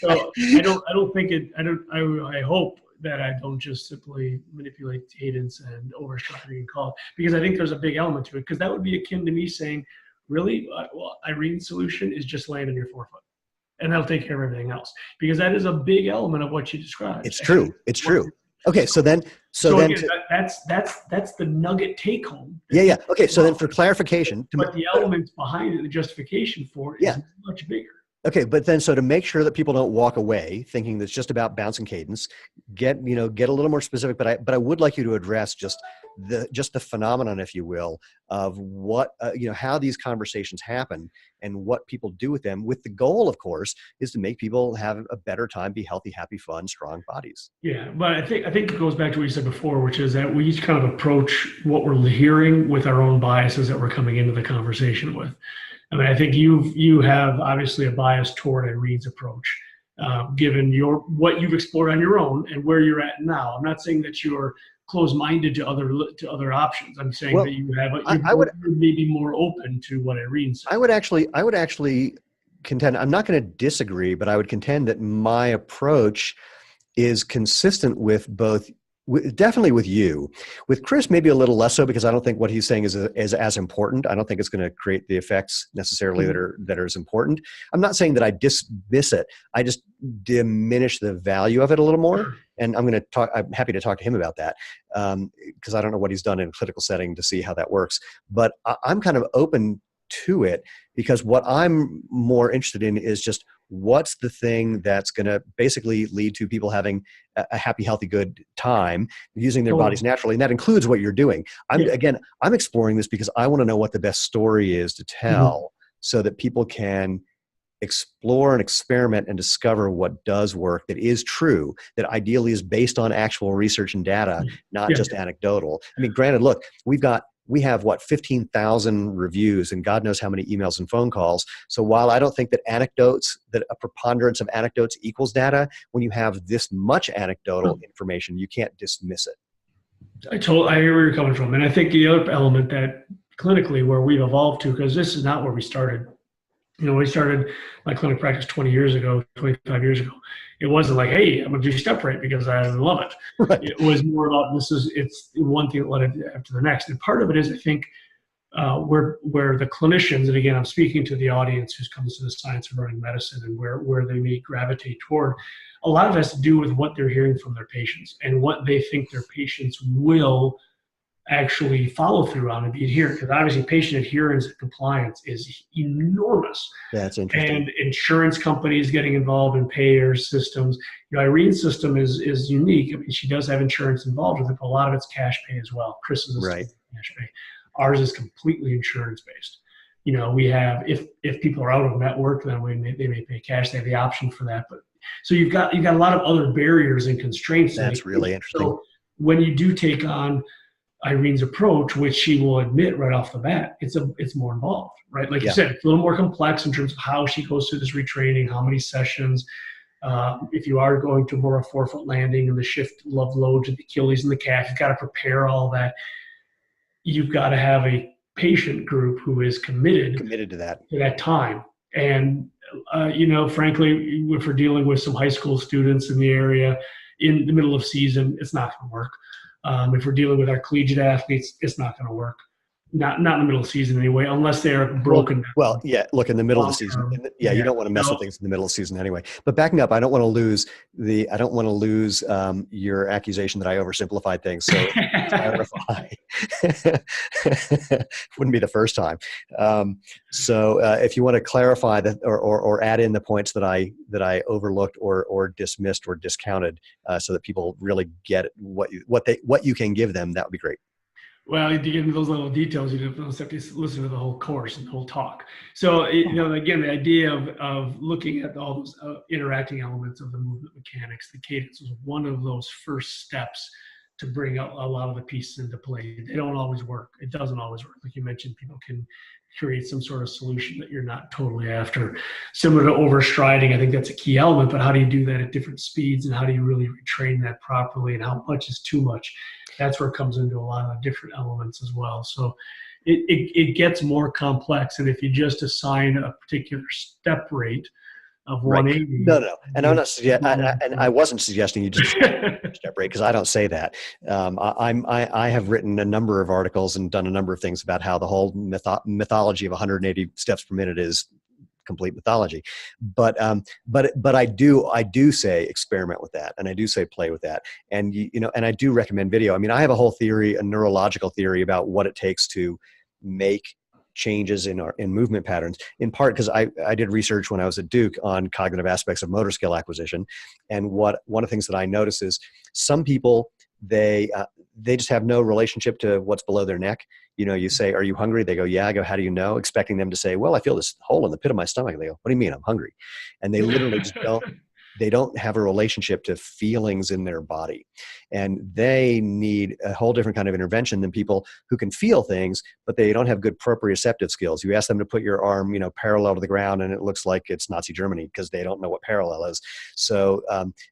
So I don't think it. I hope that I don't just simply manipulate cadence and overstructuring and call it, because I think there's a big element to it. Because that would be akin to me saying, really, well, Irene's solution is just land on your forefoot, and that'll take care of everything else. Because that is a big element of what you described. It's true. It's true. Okay. So then, again, that's the nugget take home. Yeah. Okay. So then for clarification, but the elements behind it, the justification for it is much bigger. Okay, but then so to make sure that people don't walk away thinking that it's just about bouncing cadence, get a little more specific. But I would like you to address just the phenomenon, if you will, of what how these conversations happen and what people do with them. With the goal, of course, is to make people have a better time, be healthy, happy, fun, strong bodies. Yeah, but I think it goes back to what you said before, which is that we each kind of approach what we're hearing with our own biases that we're coming into the conversation with. I mean, I think you have obviously a bias toward Irene's approach, given what you've explored on your own and where you're at now. I'm not saying that you're closed-minded to other options. I'm saying that you're maybe more open to what Irene said. I would actually contend. I'm not going to disagree, but I would contend that my approach is consistent with both. Definitely with you. With Chris, maybe a little less so, because I don't think what he's saying is as important. I don't think it's going to create the effects necessarily that are as important. I'm not saying that I dismiss it. I just diminish the value of it a little more. And I'm happy to talk to him about that, because I don't know what he's done in a clinical setting to see how that works. But I'm kind of open to it, because what I'm more interested in is just what's the thing that's going to basically lead to people having a happy, healthy, good time using their bodies naturally. And that includes what you're doing. I'm exploring this because I want to know what the best story is to tell, so that people can explore and experiment and discover what does work, that is true, that ideally is based on actual research and data, not just anecdotal. I mean, granted, look, we have 15,000 reviews and God knows how many emails and phone calls. So while I don't think that a preponderance of anecdotes equals data, when you have this much anecdotal information, you can't dismiss it. I hear where you're coming from. And I think the other element that clinically where we've evolved to, because this is not where we started. We started my clinic practice 20 years ago, 25 years ago. It wasn't like, hey, I'm going to do step rate because I love it. Right. It was more about it's one thing that led after the next. And part of it is, I think, where the clinicians, and again, I'm speaking to the audience who comes to the science of running medicine and where they may gravitate toward, a lot of it has to do with what they're hearing from their patients and what they think their patients will actually follow through on and be adherent, because obviously patient adherence and compliance is enormous. That's interesting. And insurance companies getting involved in payer systems. Irene's system is unique. I mean, she does have insurance involved with it, but a lot of it's cash pay as well. Chris's is cash pay. Ours is completely insurance based. We have, if people are out of network, then they may pay cash. They have the option for that. But so you've got a lot of other barriers and constraints. That's really interesting. So when you do take on Irene's approach, which she will admit right off the bat, it's more involved, right? Like you said, it's a little more complex in terms of how she goes through this retraining, how many sessions. If you are going to more a 4-foot landing and the shift load to the Achilles and the calf, you've got to prepare all that. You've got to have a patient group who is committed to that time. And frankly, if we're dealing with some high school students in the area in the middle of season, it's not going to work. If we're dealing with our collegiate athletes, it's not going to work. Not in the middle of the season anyway, unless they are broken. Well, yeah. Look, in the middle of the season, you don't want to mess with things in the middle of the season anyway. But backing up, I don't want to lose your accusation that I oversimplified things. So clarify. Wouldn't be the first time. So if you want to clarify that, or add in the points that I overlooked or dismissed or discounted, so that people really get what you can give them, that would be great. Well, to get into those little details, you have to listen to the whole course and the whole talk. So, again, the idea of looking at all those interacting elements of the movement mechanics, the cadence was one of those first steps to bring a lot of the pieces into play. They don't always work. It doesn't always work. Like you mentioned, people can create some sort of solution that you're not totally after. Similar to overstriding, I think that's a key element, but how do you do that at different speeds, and how do you really retrain that properly, and how much is too much? That's where it comes into a lot of different elements as well. So it gets more complex. And if you just assign a particular step rate of 180. No. And I'm not and I wasn't suggesting you just step rate, because I don't say that. I have written a number of articles and done a number of things about how the whole mythology of 180 steps per minute is complete mythology. But I do say experiment with that, and I do say play with that, and and I do recommend video. I mean, I have a whole theory, a neurological theory about what it takes to make changes in movement patterns, in part because I did research when I was at Duke on cognitive aspects of motor skill acquisition. And one of the things that I notice is some people, they just have no relationship to what's below their neck. You say, "Are you hungry?" They go, "Yeah." I go, "How do you know?" Expecting them to say, "Well, I feel this hole in the pit of my stomach." And they go, "What do you mean? I'm hungry." And they literally just don't have a relationship to feelings in their body. And they need a whole different kind of intervention than people who can feel things, but they don't have good proprioceptive skills. You ask them to put your arm, parallel to the ground, and it looks like it's Nazi Germany because they don't know what parallel is. So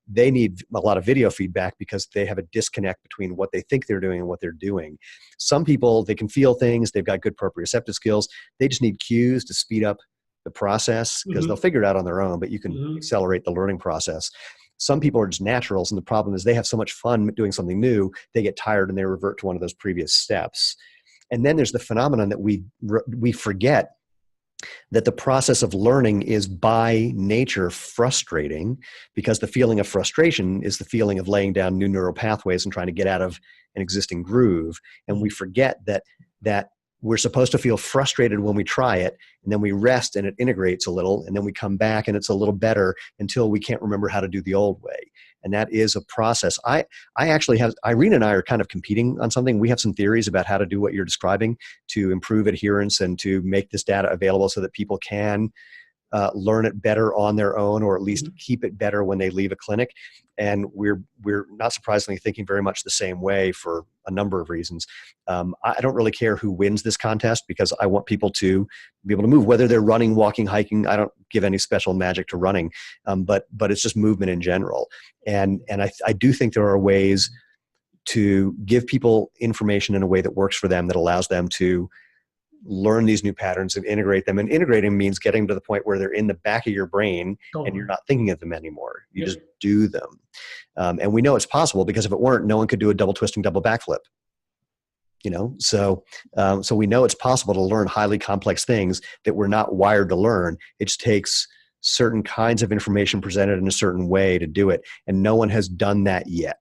they need a lot of video feedback because they have a disconnect between what they think they're doing and what they're doing. Some people, they can feel things. They've got good proprioceptive skills. They just need cues to speed up the process because they'll figure it out on their own, but you can accelerate the learning process. Some people are just naturals, and the problem is they have so much fun doing something new, they get tired and they revert to one of those previous steps. And then there's the phenomenon that we forget that the process of learning is by nature frustrating, because the feeling of frustration is the feeling of laying down new neural pathways and trying to get out of an existing groove. And we forget that we're supposed to feel frustrated when we try it, and then we rest and it integrates a little, and then we come back and it's a little better until we can't remember how to do the old way. And that is a process. I actually have, Irene and I are kind of competing on something. We have some theories about how to do what you're describing to improve adherence and to make this data available so that people can learn it better on their own, or at least keep it better when they leave a clinic. And we're not surprisingly thinking very much the same way for a number of reasons. I don't really care who wins this contest because I want people to be able to move, whether they're running, walking, hiking. I don't give any special magic to running, but it's just movement in general. And I do think there are ways to give people information in a way that works for them, that allows them to learn these new patterns and integrate them. And integrating means getting to the point where they're in the back of your brain and you're not thinking of them anymore. You just do them. And we know it's possible because if it weren't, no one could do a double twisting, double backflip. So we know it's possible to learn highly complex things that we're not wired to learn. It just takes certain kinds of information presented in a certain way to do it. And no one has done that yet.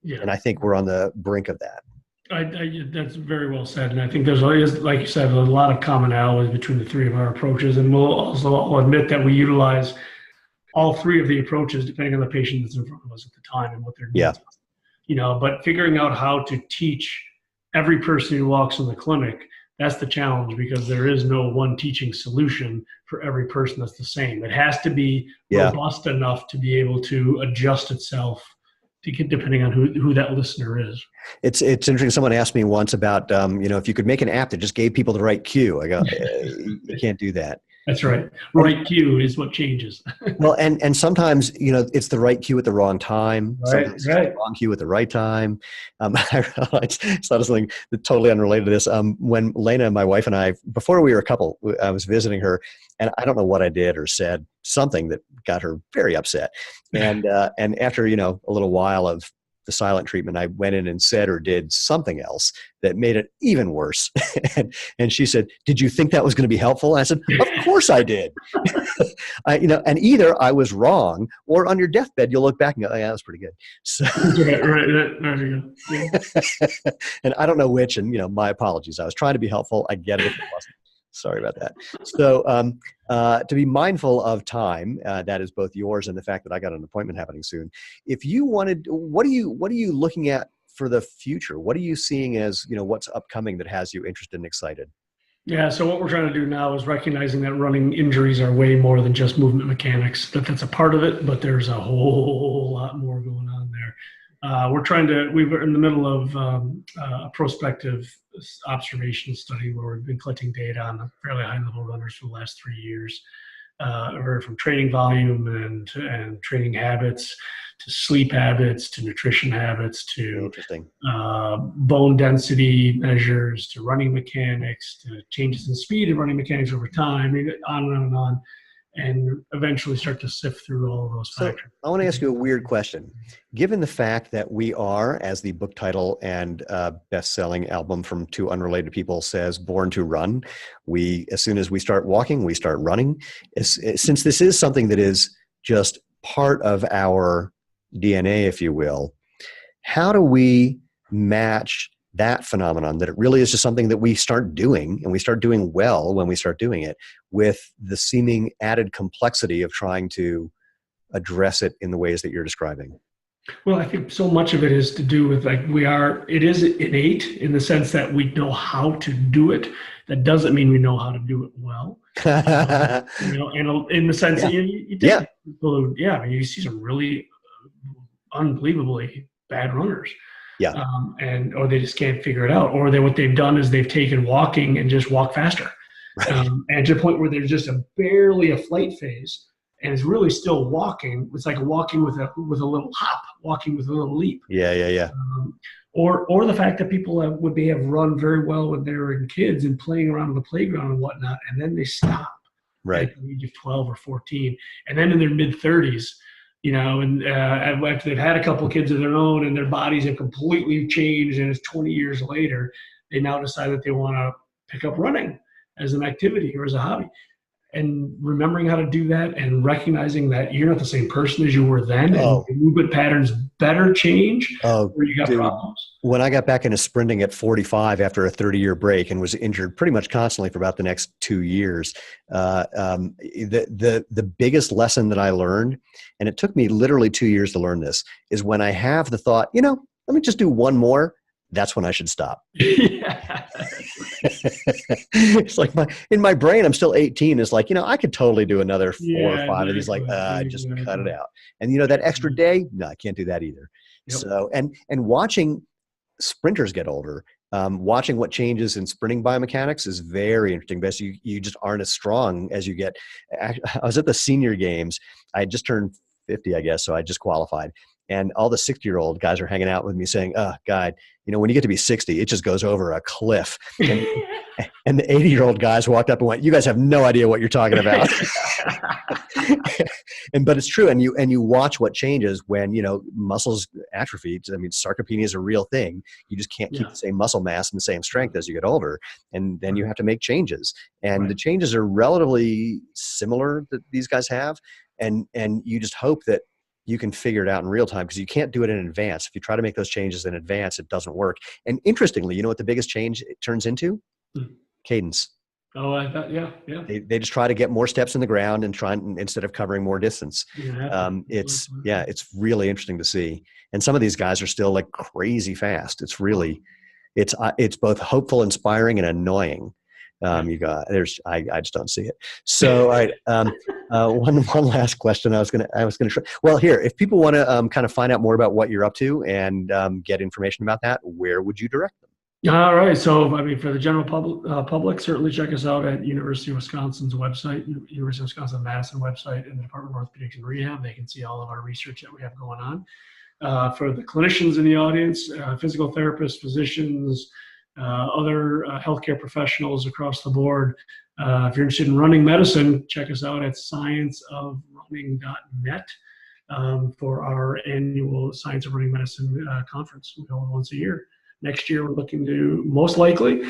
Yeah. And I think we're on the brink of that. That's very well said. And I think there's always, like you said, a lot of commonalities between the three of our approaches. And I'll admit that we utilize all three of the approaches depending on the patient that's in front of us at the time and what their needs are. But figuring out how to teach every person who walks in the clinic, that's the challenge, because there is no one teaching solution for every person that's the same. It has to be robust enough to be able to adjust itself depending on who that listener is. It's interesting. Someone asked me once about, if you could make an app that just gave people the right cue. I go, you can't do that. That's right. Right cue is what changes. Well, and sometimes, it's the right cue at the wrong time. Sometimes it's the wrong cue at the right time. I realized, it's not something totally unrelated to this. When Lena, my wife, and I, before we were a couple, I was visiting her, and I don't know what I did or said, something that got her very upset. And after, a little while of the silent treatment, I went in and said or did something else that made it even worse. and she said, "Did you think that was going to be helpful?" And I said, "Of course I did." And either I was wrong, or on your deathbed, you'll look back and go, "Oh, yeah, that was pretty good." So, right. And I don't know which, and my apologies. I was trying to be helpful. I get it if it wasn't. Sorry about that. So to be mindful of time, that is both yours and the fact that I got an appointment happening soon. If you wanted, what are you looking at for the future? What are you seeing as, what's upcoming that has you interested and excited? Yeah, so what we're trying to do now is recognizing that running injuries are way more than just movement mechanics. That's a part of it, but there's a whole lot more going on there. We were in the middle of a prospective observation study where we've been collecting data on fairly high level runners for the last 3 years, from training volume and training habits to sleep habits to nutrition habits to bone density measures to running mechanics to changes in speed of running mechanics over time, on and on and on. and eventually start to sift through all of those So factors. I want to ask you a weird question. Given the fact that we are, as the book title and best-selling album from two unrelated people says, born to run, as soon as we start walking, we start running. Since this is something that is just part of our DNA, if you will, how do we match that phenomenon, that it really is just something that we start doing, and we start doing well when we start doing it, with the seeming added complexity of trying to address it in the ways that you're describing? Well, I think so much of it is to do with it is innate in the sense that we know how to do it. That doesn't mean we know how to do it well. In the sense that you take people you see some really unbelievably bad runners. Yeah. Or they just can't figure it out. Or what they've done is they've taken walking and just walk faster. Right. And to the point where there's just barely a flight phase, and it's really still walking. It's like walking with a little hop, walking with a little leap. Yeah. Or the fact that people have run very well when they were kids and playing around on the playground and whatnot, and then they stop at the age of 12 or 14, and then in their mid-30s, and after they've had a couple of kids of their own and their bodies have completely changed, and it's 20 years later, they now decide that they want to pick up running as an activity or as a hobby. And remembering how to do that and recognizing that you're not the same person as you were then, and movement patterns better change where you got problems. When I got back into sprinting at 45 after a 30-year break and was injured pretty much constantly for about the next 2 years, the biggest lesson that I learned, and it took me literally 2 years to learn this, is when I have the thought, let me just do one more, that's when I should stop. It's like in my brain, I'm still 18. It's like, I could totally do another 4 or 5 of these. Like, just cut it out. And that extra day, no, I can't do that either. Yep. So, and watching sprinters get older, watching what changes in sprinting biomechanics is very interesting. Because you just aren't as strong as you get. I was at the senior games. I had just turned 50, I guess, so I just qualified. And all the 60-year-old guys are hanging out with me saying, God, when you get to be 60, it just goes over a cliff. And the 80-year-old guys walked up and went, you guys have no idea what you're talking about. But it's true. And you watch what changes when, muscles atrophy. I mean, sarcopenia is a real thing. You just can't keep the same muscle mass and the same strength as you get older. And then you have to make changes. And the changes are relatively similar that these guys have. And you just hope that you can figure it out in real time, because you can't do it in advance. If you try to make those changes in advance, it doesn't work. And interestingly, you know what the biggest change it turns into? Cadence. Oh, I thought, yeah. They just try to get more steps in the ground and instead of covering more distance. It's really interesting to see. And some of these guys are still like crazy fast. It's really, it's both hopeful, inspiring, and annoying. I just don't see it. So, all right. One last question. I was gonna try. Well, here, if people want to kind of find out more about what you're up to and get information about that, where would you direct them? All right. So, for the general public, certainly check us out at University of Wisconsin's website, University of Wisconsin-Madison website, and the Department of Orthopedics and Rehab. They can see all of our research that we have going on. For the clinicians in the audience, physical therapists, physicians, other healthcare professionals across the board. If you're interested in running medicine, check us out at scienceofrunning.net for our annual Science of Running Medicine conference. We hold once a year. Next year, we're looking to, most likely,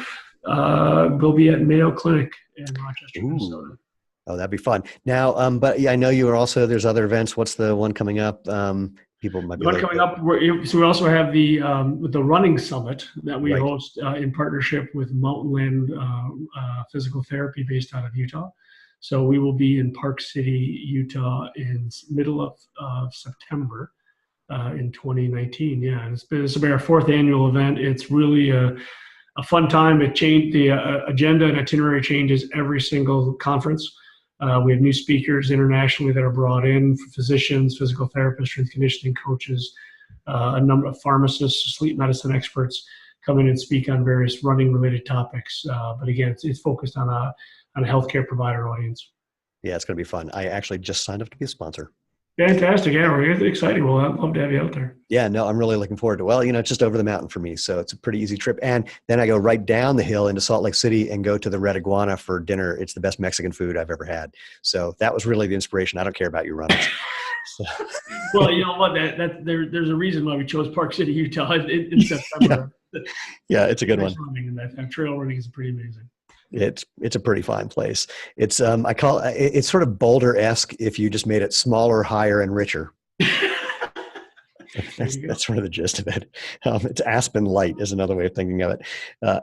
we'll be at Mayo Clinic in Rochester, Minnesota. Oh, that'd be fun. Now, but I know you are also, there's other events. What's the one coming up? People might be coming up. So we also have the running summit that we host in partnership with Mountainland Physical Therapy based out of Utah. So we will be in Park City, Utah, in middle of September in 2019. Yeah, it's been our 4th annual event. It's really a fun time. The agenda and itinerary changes every single conference. We have new speakers internationally that are brought in, physicians, physical therapists, strength conditioning coaches, a number of pharmacists, sleep medicine experts come in and speak on various running-related topics. But again, it's focused on a healthcare provider audience. Yeah, it's going to be fun. I actually just signed up to be a sponsor. Fantastic. Yeah, we're exciting. Well, I'd love to have you out there. Yeah, no, I'm really looking forward to it. Well, it's just over the mountain for me. So it's a pretty easy trip. And then I go right down the hill into Salt Lake City and go to the Red Iguana for dinner. It's the best Mexican food I've ever had. So that was really the inspiration. I don't care about your runners. So, Well, you know what? There's a reason why we chose Park City, Utah in yeah, September. yeah, it's a good one. Running and that trail running is pretty amazing. It's a pretty fine place. It's I call it's sort of Boulder-esque if you just made it smaller, higher, and richer. That's sort of the gist of it. It's Aspen Light is another way of thinking of it.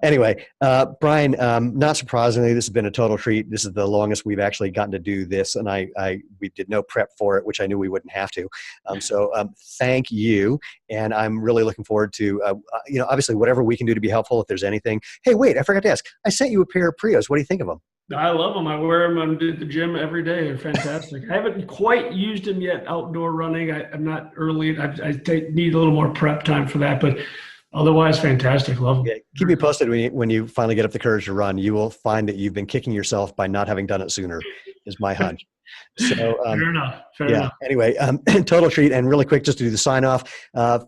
Anyway, Bryan, not surprisingly, this has been a total treat. This is the longest we've actually gotten to do this, and we did no prep for it, which I knew we wouldn't have to. So thank you, and I'm really looking forward to, obviously whatever we can do to be helpful. If there's anything, hey, wait, I forgot to ask. I sent you a pair of Prios. What do you think of them? I love them. I wear them at the gym every day. They're fantastic. I haven't quite used them yet outdoor running. I'm not early. Need a little more prep time for that, but otherwise fantastic. Love them. Yeah, keep me posted when you finally get up the courage to run. You will find that you've been kicking yourself by not having done it sooner, is my hunch. So Fair enough. Fair yeah. enough. Anyway, total treat. And really quick, just to do the sign off.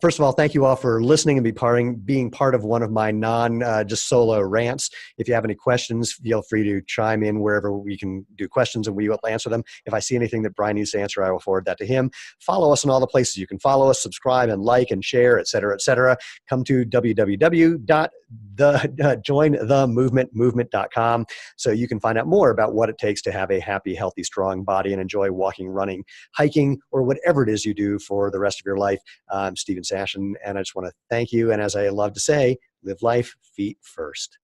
First of all, thank you all for listening and being part of one of my just solo rants. If you have any questions, feel free to chime in wherever we can do questions and we will answer them. If I see anything that Bryan needs to answer, I will forward that to him. Follow us in all the places you can follow us, subscribe and like and share, et cetera, et cetera. Come to www.jointhemovementmovement.com so you can find out more about what it takes to have a happy, healthy, strong body and enjoy walking, running, hiking, or whatever it is you do for the rest of your life. I'm Stephen Sashen, and I just want to thank you. And as I love to say, live life feet first.